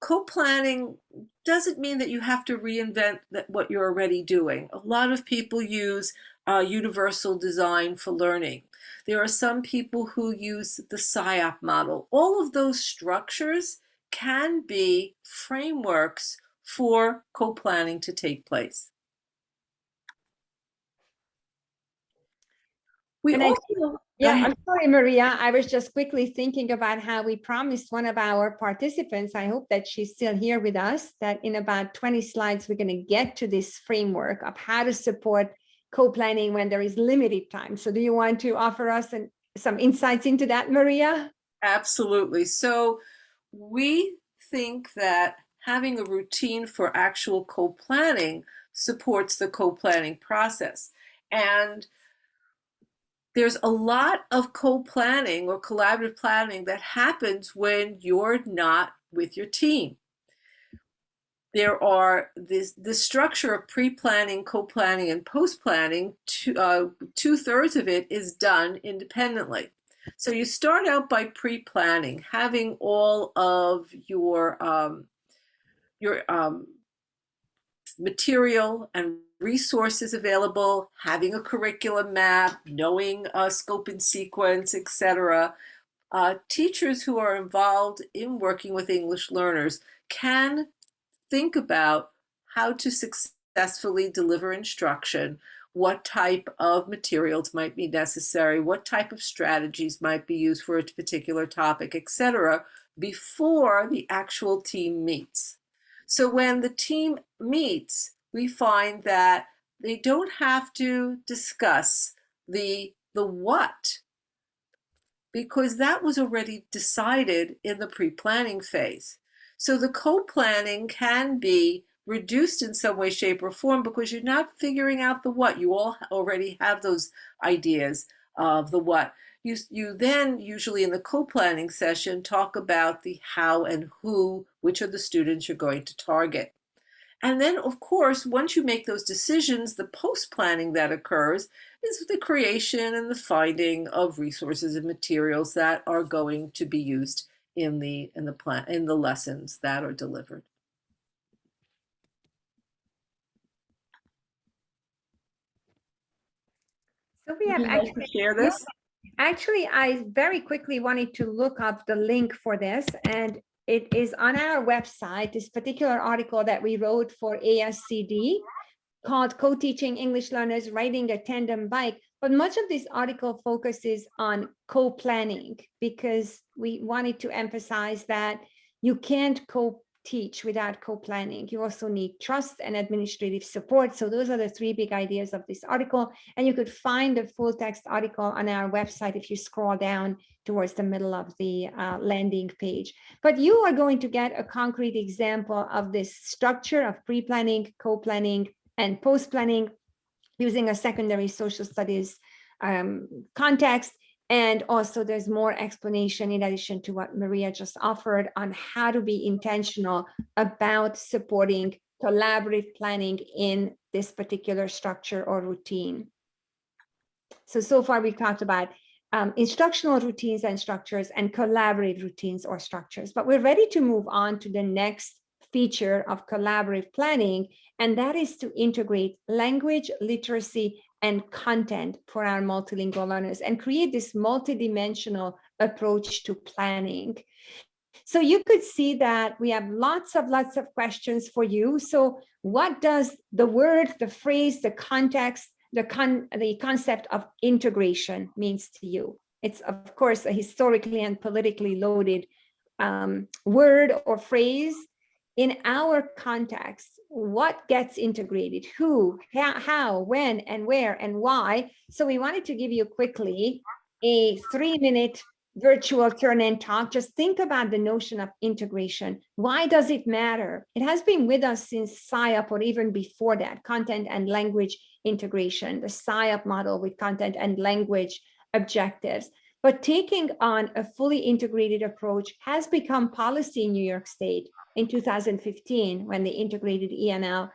co-planning doesn't mean that you have to reinvent what you're already doing. A lot of people use universal design for learning. There are some people who use the SIOP model. All of those structures can be frameworks for co-planning to take place. I'm sorry, Maria. I was just quickly thinking about how we promised one of our participants, I hope that she's still here with us, that in about 20 slides, we're going to get to this framework of how to support co-planning when there is limited time. So do you want to offer us some insights into that, Maria? Absolutely. So we think that having a routine for actual co-planning supports the co-planning process. And there's a lot of co-planning or collaborative planning that happens when you're not with your team. There are the structure of pre-planning, co-planning, and post-planning. 2/3 of it is done independently. So you start out by pre-planning, having all of your material and resources available, having a curriculum map, knowing scope and sequence, etc. Teachers who are involved in working with English learners can think about how to successfully deliver instruction, what type of materials might be necessary, what type of strategies might be used for a particular topic, etc., before the actual team meets. So when the team meets, we find that they don't have to discuss the what, because that was already decided in the pre-planning phase. So the co-planning can be reduced in some way, shape, or form because you're not figuring out the what. You all already have those ideas of the what. You then usually in the co-planning session talk about the how and who, which are the students you're going to target. And then, of course, once you make those decisions, the post-planning that occurs is the creation and the finding of resources and materials that are going to be used in the lessons that are delivered. So we have Would you like to share this? Actually, I very quickly wanted to look up the link for this, and it is on our website, this particular article that we wrote for ASCD called Co-Teaching English Learners Riding a Tandem Bike. But much of this article focuses on co-planning because we wanted to emphasize that you can't co-teach without co-planning. You also need trust and administrative support. So those are the three big ideas of this article. And you could find the full text article on our website if you scroll down towards the middle of the landing page. But you are going to get a concrete example of this structure of pre-planning, co-planning, and post-planning using a secondary social studies context. And also there's more explanation in addition to what Maria just offered on how to be intentional about supporting collaborative planning in this particular structure or routine. So far we've talked about instructional routines and structures and collaborative routines or structures, but we're ready to move on to the next feature of collaborative planning, and that is to integrate language, literacy, and content for our multilingual learners and create this multidimensional approach to planning. So you could see that we have lots of questions for you. So what does the word, the phrase, the context, the concept of integration means to you? It's of course a historically and politically loaded word or phrase. In our context, what gets integrated, who, how, when, and where, and why? So we wanted to give you quickly a 3-minute virtual turn and talk. Just think about the notion of integration. Why does it matter? It has been with us since SciUp or even before that, content and language integration, the SciUp model with content and language objectives. But taking on a fully integrated approach has become policy in New York State in 2015 when the integrated ENL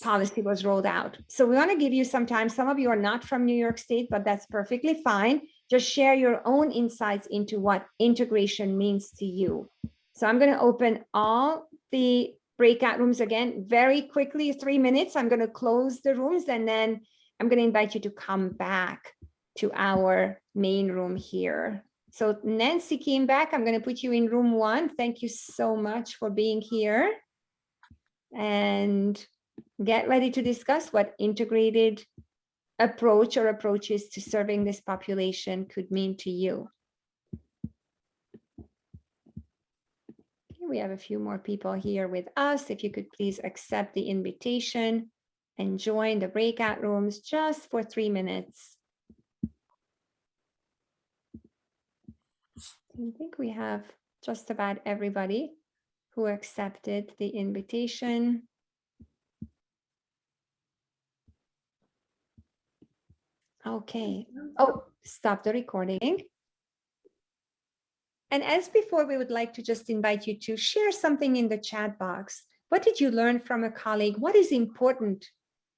policy was rolled out. So we want to give you some time. Some of you are not from New York State, but that's perfectly fine. Just share your own insights into what integration means to you. So I'm going to open all the breakout rooms again very quickly, 3 minutes. I'm going to close the rooms and then I'm going to invite you to come back to our main room here. So Nancy came back. I'm going to put you in room 1. Thank you so much for being here. And get ready to discuss what integrated approach or approaches to serving this population could mean to you. Okay, we have a few more people here with us. If you could please accept the invitation and join the breakout rooms just for 3 minutes. I think we have just about everybody who accepted the invitation. Okay. Oh, stop the recording. And as before, we would like to just invite you to share something in the chat box. What did you learn from a colleague? What is important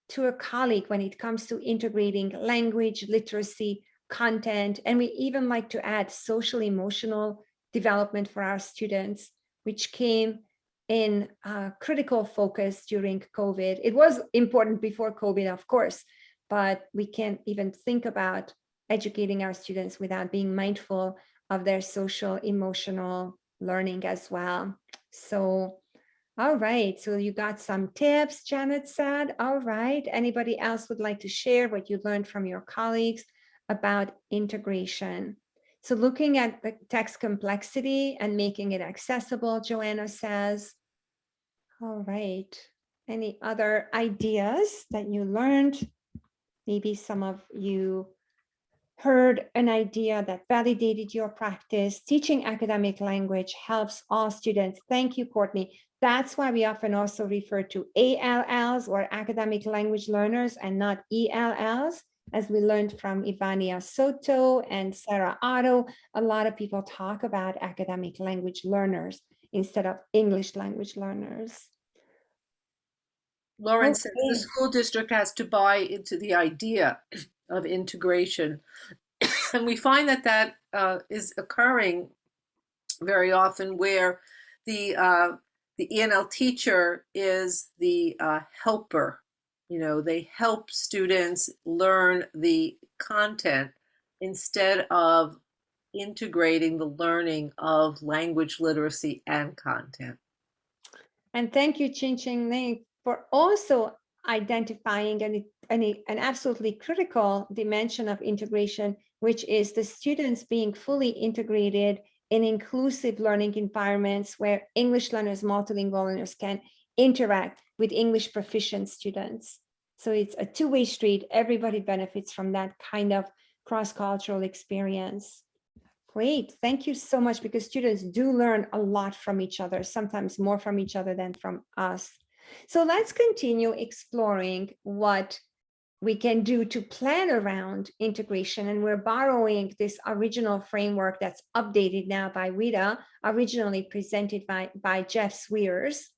to a colleague when it comes to integrating language, literacy, content, and we even like to add social emotional development for our students, which came in critical focus during COVID. It was important before COVID, of course, but we can't even think about educating our students without being mindful of their social, emotional learning as well. So, all right, so you got some tips, Janet said. All right, anybody else would like to share what you learned from your colleagues about integration? So looking at the text complexity and making it accessible, Joanna says. All right, any other ideas that you learned? Maybe some of you heard an idea that validated your practice. Teaching academic language helps all students. Thank you, Courtney. That's why we often also refer to ALLs or academic language learners and not ELLs, as we learned from Ivania Soto and Sarah Otto. A lot of people talk about academic language learners instead of English language learners. Lauren says the Okay. school district has to buy into the idea of integration. And we find that that is occurring very often, where the ENL teacher is the helper. You know, they help students learn the content instead of integrating the learning of language literacy and content. And thank you, Chin Ching Ling, for also identifying an absolutely critical dimension of integration, which is the students being fully integrated in inclusive learning environments where English learners, multilingual learners can interact with English proficient students. So it's a two-way street. Everybody benefits from that kind of cross-cultural experience. Great, thank you so much, because students do learn a lot from each other, sometimes more from each other than from us. So let's continue exploring what we can do to plan around integration. And we're borrowing this original framework that's updated now by Rita, originally presented by Jeff Swears.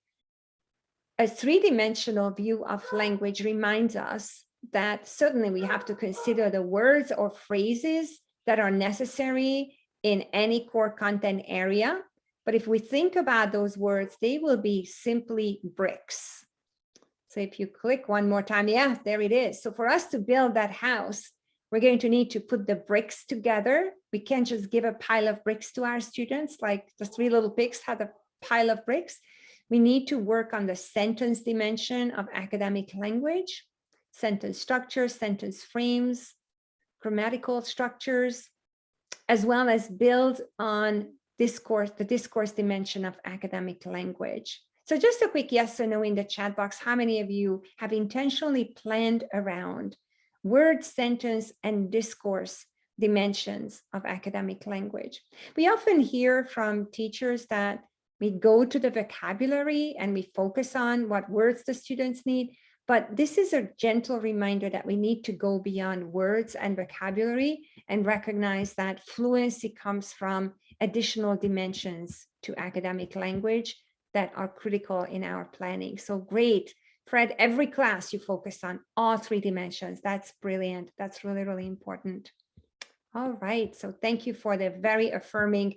A three-dimensional view of language reminds us that certainly we have to consider the words or phrases that are necessary in any core content area. But if we think about those words, they will be simply bricks. So if you click one more time, yeah, there it is. So for us to build that house, we're going to need to put the bricks together. We can't just give a pile of bricks to our students, like the three little pigs had a pile of bricks. We need to work on the sentence dimension of academic language, sentence structures, sentence frames, grammatical structures, as well as build on discourse, the discourse dimension of academic language. So just a quick yes or no in the chat box. How many of you have intentionally planned around word, sentence, and discourse dimensions of academic language? We often hear from teachers that we go to the vocabulary and we focus on what words the students need. But this is a gentle reminder that we need to go beyond words and vocabulary and recognize that fluency comes from additional dimensions to academic language that are critical in our planning. So great. Fred, every class you focus on all three dimensions. That's brilliant. That's really, really important. All right. So thank you for the very affirming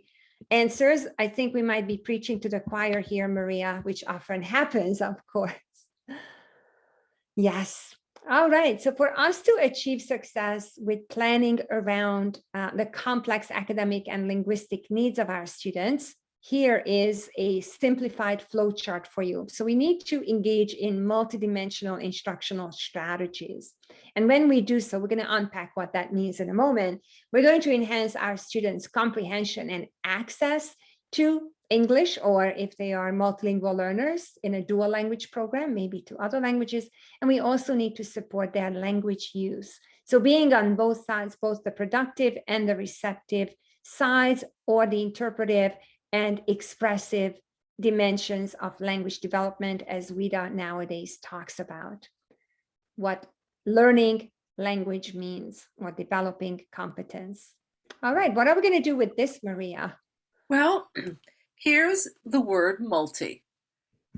answers. I think we might be preaching to the choir here, Maria, which often happens, of course. Yes. All right. So for us to achieve success with planning around the complex academic and linguistic needs of our students, here is a simplified flow chart for you. So we need to engage in multidimensional instructional strategies. And when we do so, we're going to unpack what that means in a moment. We're going to enhance our students' comprehension and access to English, or if they are multilingual learners in a dual language program, maybe to other languages. And we also need to support their language use. So being on both sides, both the productive and the receptive sides, or the interpretive and expressive dimensions of language development, as Rita nowadays talks about. What learning language means, or developing competence. All right, what are we going to do with this, Maria? Well, here's the word multi.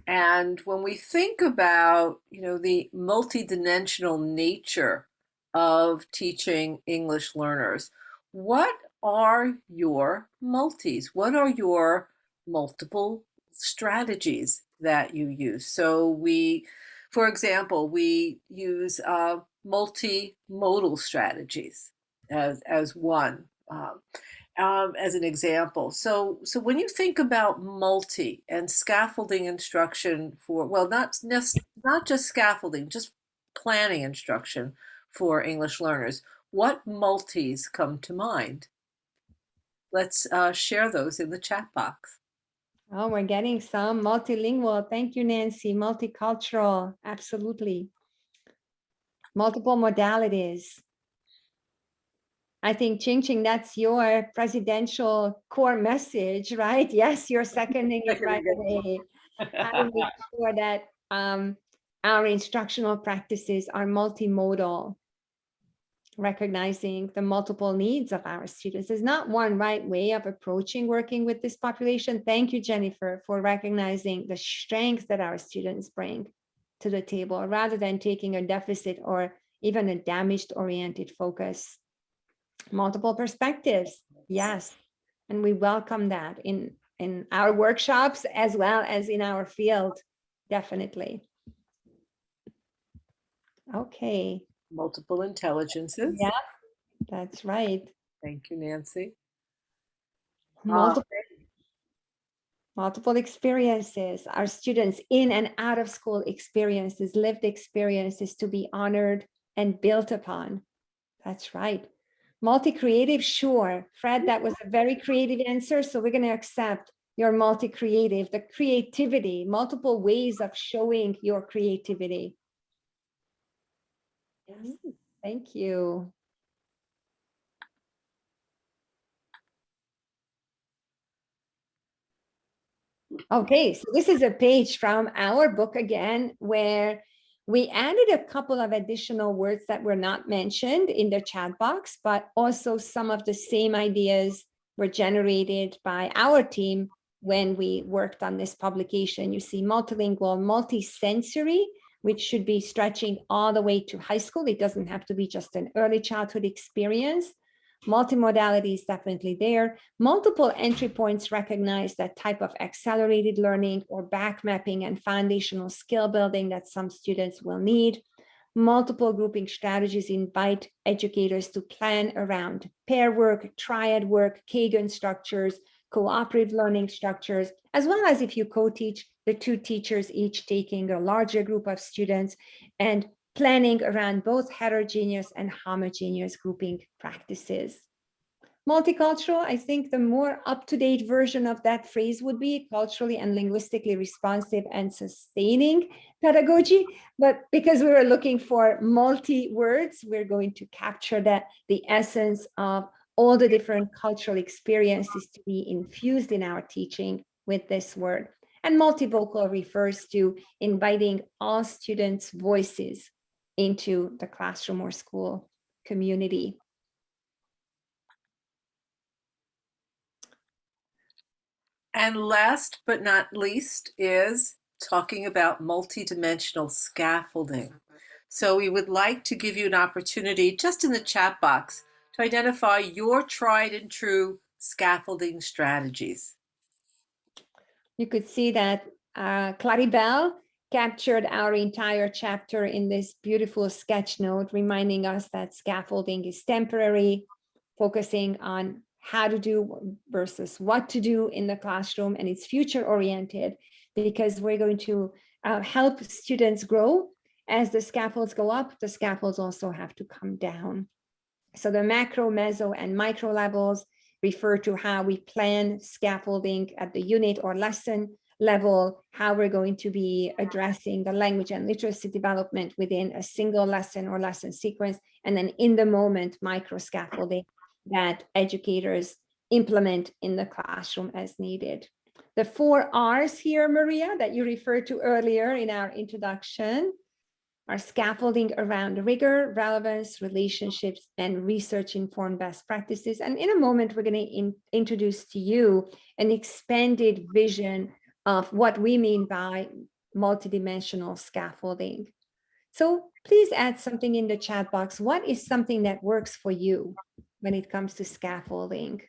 And when we think about, the multidimensional nature of teaching English learners, what are your multis? What are your multiple strategies that you use. So we, for example, we use multimodal strategies as one. As an example. So when you think about multi and scaffolding instruction for, well, not just scaffolding, just planning instruction for English learners, what multis come to mind? Let's share those in the chat box. Oh, we're getting some multilingual. Thank you, Nancy. Multicultural, absolutely. Multiple modalities. I think, Ching Ching, that's your presidential core message, right? Yes, you're seconding it right away. How to make sure that our instructional practices are multimodal, recognizing the multiple needs of our students. There's not one right way of approaching working with this population. Thank you, Jennifer, for recognizing the strengths that our students bring to the table, rather than taking a deficit or even a damaged oriented focus. Multiple perspectives, yes, and we welcome that in our workshops as well as in our field, definitely. Okay. Multiple intelligences. Yeah, that's right. Thank you, Nancy. Multiple experiences, our students in and out of school experiences, lived experiences to be honored and built upon. That's right. Multi-creative, sure. Fred, that was a very creative answer, so we're going to accept your multi-creative, the creativity, multiple ways of showing your creativity. Yes, thank you. Okay, so this is a page from our book again, where we added a couple of additional words that were not mentioned in the chat box, but also some of the same ideas were generated by our team when we worked on this publication. You see multilingual, multisensory, which should be stretching all the way to high school. It doesn't have to be just an early childhood experience. Multimodality is definitely there. Multiple entry points recognize that type of accelerated learning or back mapping and foundational skill building that some students will need. Multiple grouping strategies invite educators to plan around pair work, triad work, Kagan structures, cooperative learning structures, as well as if you co-teach, the two teachers each taking a larger group of students, and planning around both heterogeneous and homogeneous grouping practices. Multicultural, I think the more up-to-date version of that phrase would be culturally and linguistically responsive and sustaining pedagogy. But because we were looking for multi-words, we're going to capture that the essence of all the different cultural experiences to be infused in our teaching with this word. And multivocal refers to inviting all students' voices into the classroom or school community. And last but not least is talking about multidimensional scaffolding. So we would like to give you an opportunity just in the chat box to identify your tried and true scaffolding strategies. You could see that Claribel captured our entire chapter in this beautiful sketch note, reminding us that scaffolding is temporary, focusing on how to do versus what to do in the classroom, and it's future oriented because we're going to help students grow. As the scaffolds go up, the scaffolds also have to come down. So the macro, meso, and micro levels refer to how we plan scaffolding at the unit or lesson level, how we're going to be addressing the language and literacy development within a single lesson or lesson sequence, and then in the moment micro scaffolding that educators implement in the classroom as needed. The 4 R's here, Maria, that you referred to earlier in our introduction, are scaffolding around rigor, relevance, relationships, and research-informed best practices. And in a moment, we're going to introduce to you an expanded vision of what we mean by multidimensional scaffolding. So please add something in the chat box. What is something that works for you when it comes to scaffolding?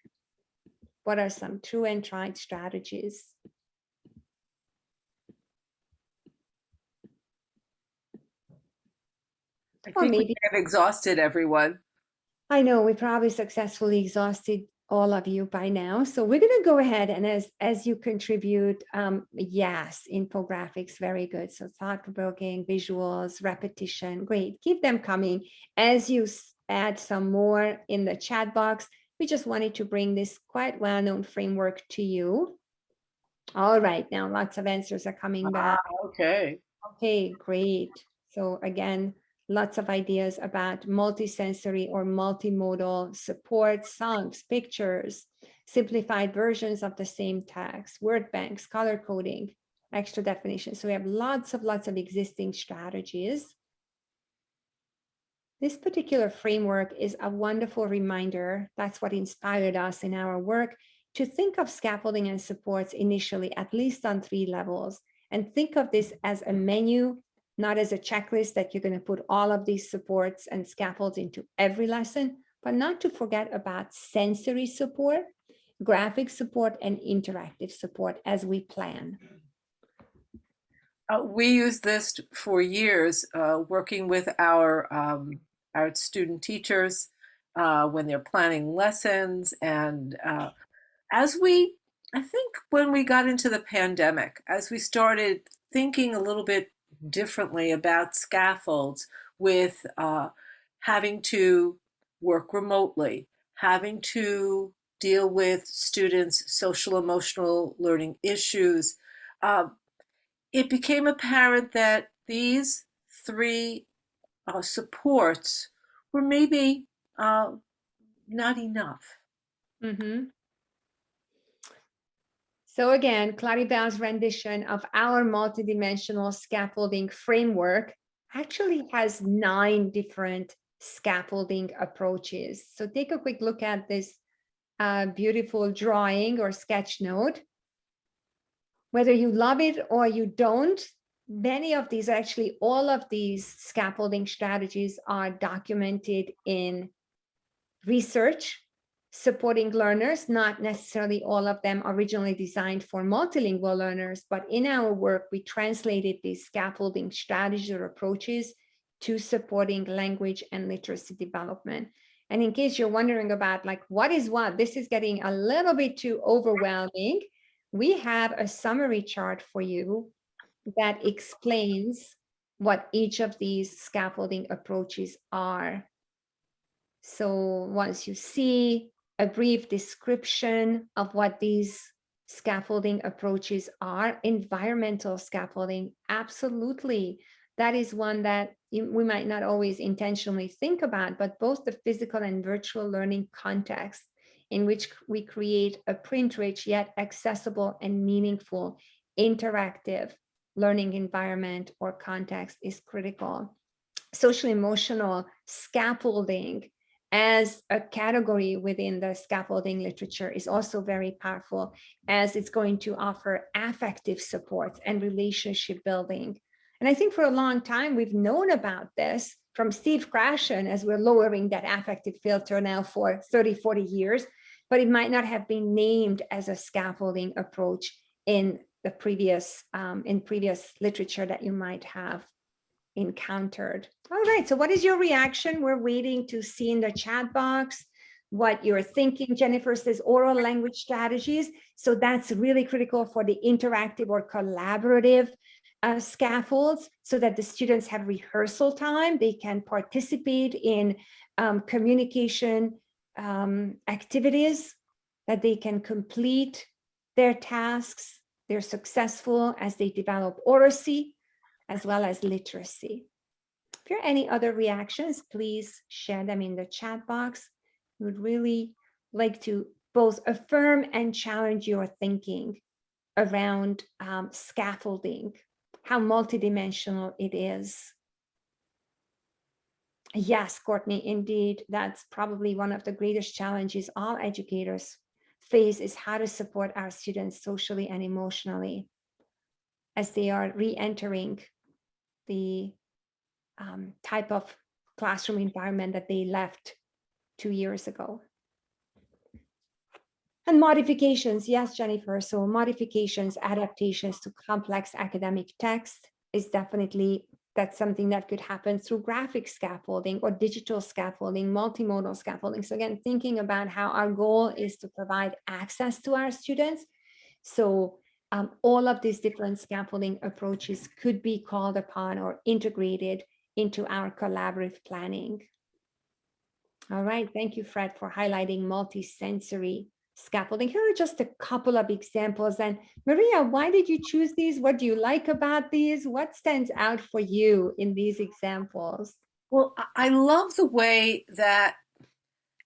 What are some true and tried strategies? I Or think we maybe, have exhausted everyone. I know we probably successfully exhausted all of you by now. So we're going to go ahead and as you contribute, yes, infographics, very good. So thought-provoking, visuals, repetition, great. Keep them coming. As you add some more in the chat box, we just wanted to bring this quite well-known framework to you. All right, now lots of answers are coming back. Okay. Okay, great. So again, lots of ideas about multisensory or multimodal support, songs, pictures, simplified versions of the same text, word banks, color coding, extra definitions. So we have lots of existing strategies. This particular framework is a wonderful reminder. That's what inspired us in our work to think of scaffolding and supports initially, at least on 3 levels, and think of this as a menu, not as a checklist that you're going to put all of these supports and scaffolds into every lesson, but not to forget about sensory support, graphic support, and interactive support as we plan. We use this for years, working with our student teachers when they're planning lessons. And I think when we got into the pandemic, as we started thinking a little bit differently about scaffolds with having to work remotely, having to deal with students' social emotional learning issues, it became apparent that these 3 supports were maybe not enough. Mm-hmm. So again, Claribel's rendition of our multidimensional scaffolding framework actually has 9 different scaffolding approaches. So take a quick look at this beautiful drawing or sketch note. Whether you love it or you don't, many of these, actually all of these scaffolding strategies are documented in research supporting learners, not necessarily all of them originally designed for multilingual learners, but in our work, we translated these scaffolding strategies or approaches to supporting language and literacy development. And in case you're wondering about like, what is what, this is getting a little bit too overwhelming. We have a summary chart for you that explains what each of these scaffolding approaches are. So once you see a brief description of what these scaffolding approaches are, environmental scaffolding, absolutely. That is one that we might not always intentionally think about, but both the physical and virtual learning context in which we create a print-rich yet accessible and meaningful interactive learning environment or context is critical. Social emotional scaffolding as a category within the scaffolding literature is also very powerful, as it's going to offer affective support and relationship building. And I think for a long time, we've known about this from Steve Krashen as we're lowering that affective filter now for 30, 40 years, but it might not have been named as a scaffolding approach in the previous literature that you might have encountered. All right, so what is your reaction? We're waiting to see in the chat box what you're thinking. Jennifer says oral language strategies. So that's really critical for the interactive or collaborative scaffolds, so that the students have rehearsal time. They can participate in communication activities, that they can complete their tasks. They're successful as they develop oracy as well as literacy. If there are any other reactions, please share them in the chat box. We would really like to both affirm and challenge your thinking around scaffolding, how multidimensional it is. Yes, Courtney, indeed, that's probably one of the greatest challenges all educators face, is how to support our students socially and emotionally as they are re-entering the type of classroom environment that they left 2 years ago. And modifications, yes, Jennifer. So modifications, adaptations to complex academic text is definitely that's something that could happen through graphic scaffolding or digital scaffolding, multimodal scaffolding. So again, thinking about how our goal is to provide access to our students. So all of these different scaffolding approaches could be called upon or integrated into our collaborative planning. All right, thank you, Fred, for highlighting multisensory scaffolding. Here are just a couple of examples. And Maria, why did you choose these? What do you like about these? What stands out for you in these examples? Well, I love the way that,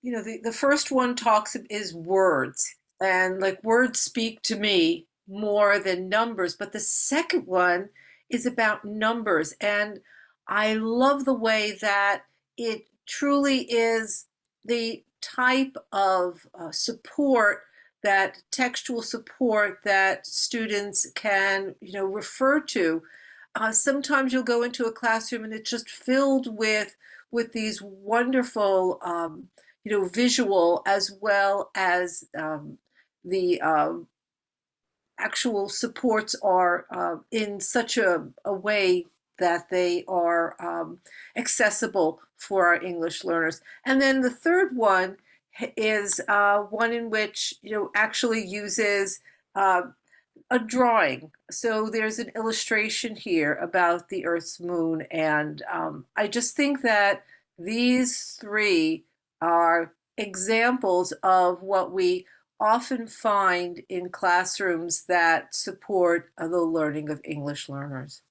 you know, the first one talks is words, and like words speak to me more than numbers. But the second one is about numbers. And I love the way that it truly is the type of support, that textual support that students can, you know, refer to. Sometimes you'll go into a classroom and it's just filled with these wonderful, you know, visual as well as the actual supports are in such a way that they are accessible for our English learners. And then the third one is one in which, you know, actually uses a drawing. So there's an illustration here about the Earth's moon. And I just think that these three are examples of what we often find in classrooms that support the learning of English learners.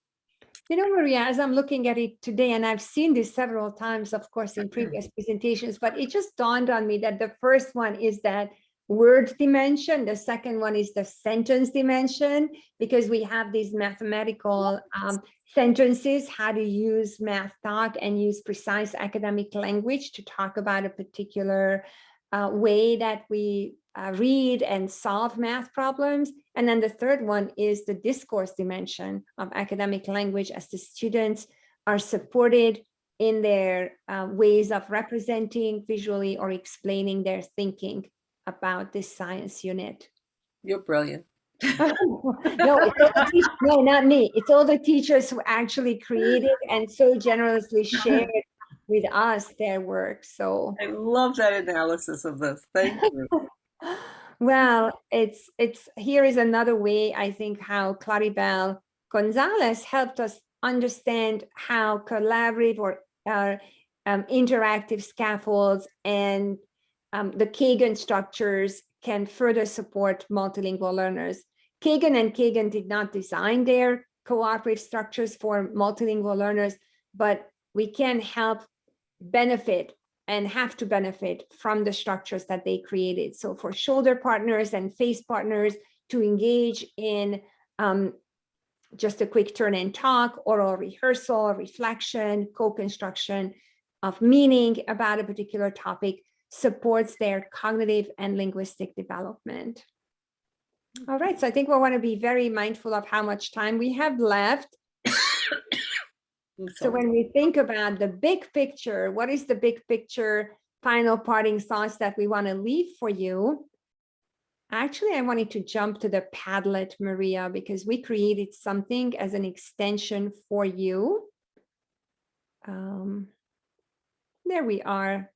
You know, Maria, as I'm looking at it today, and I've seen this several times, of course, in previous presentations, but it just dawned on me that the first one is that word dimension. The second one is the sentence dimension, because we have these mathematical sentences, how to use math talk and use precise academic language to talk about a particular way that we read and solve math problems. And then the third one is the discourse dimension of academic language, as the students are supported in their ways of representing visually or explaining their thinking about this science unit. You're brilliant. No, no, not me. It's all the teachers who actually created and so generously shared with us their work. So I love that analysis of this. Thank you. well, it's here is another way, I think, how Claribel Gonzalez helped us understand how collaborative or interactive scaffolds and the Kagan structures can further support multilingual learners. Kagan and Kagan did not design their cooperative structures for multilingual learners, but we can help benefit and have to benefit from the structures that they created. So for shoulder partners and face partners to engage in just a quick turn and talk, oral rehearsal, reflection, co-construction of meaning about a particular topic supports their cognitive and linguistic development. All right, so I think we want to be very mindful of how much time we have left. So when we think about the big picture, what is the big picture final parting thoughts that we want to leave for you? Actually, I wanted to jump to the Padlet, Maria, because we created something as an extension for you. There we are.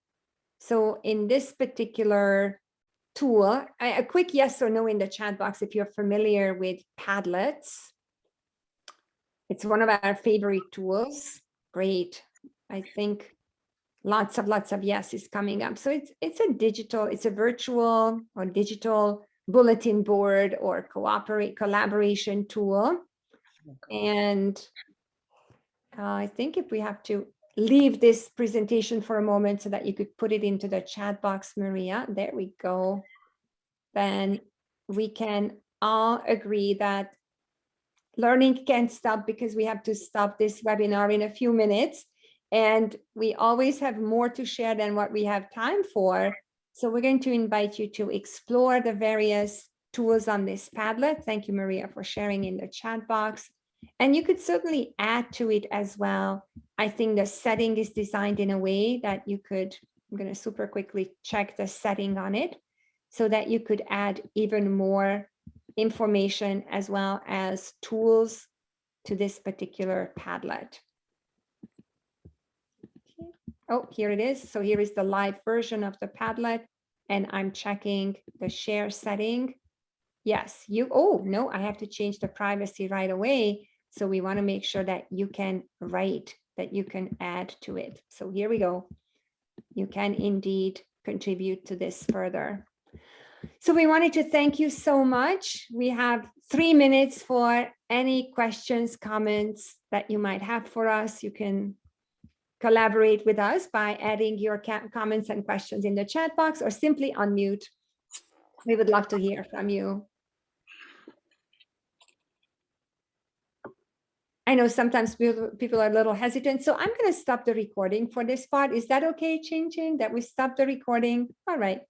So in this particular tool, a quick yes or no in the chat box if you're familiar with Padlets. It's one of our favorite tools. Great. I think lots of yes is coming up. So it's a virtual or digital bulletin board or collaboration tool. And I think if we have to leave this presentation for a moment so that you could put it into the chat box, Maria, there we go. Then we can all agree that learning can't stop, because we have to stop this webinar in a few minutes. And we always have more to share than what we have time for. So we're going to invite you to explore the various tools on this Padlet. Thank you, Maria, for sharing in the chat box. And you could certainly add to it as well. I think the setting is designed in a way that you could, I'm going to super quickly check the setting on it, so that you could add even more information as well as tools to this particular Padlet. Oh, here it is. So here is the live version of the Padlet, and I'm checking the share setting. Yes, oh, no, I have to change the privacy right away. So we want to make sure that you can write, that you can add to it. So here we go. You can indeed contribute to this further. So we wanted to thank you so much. We have 3 minutes for any questions, comments that you might have for us. You can collaborate with us by adding your comments and questions in the chat box or simply unmute. We would love to hear from you. I know sometimes people are a little hesitant, so I'm going to stop the recording for this part. Is that okay, Ching Ching, that we stop the recording? All right.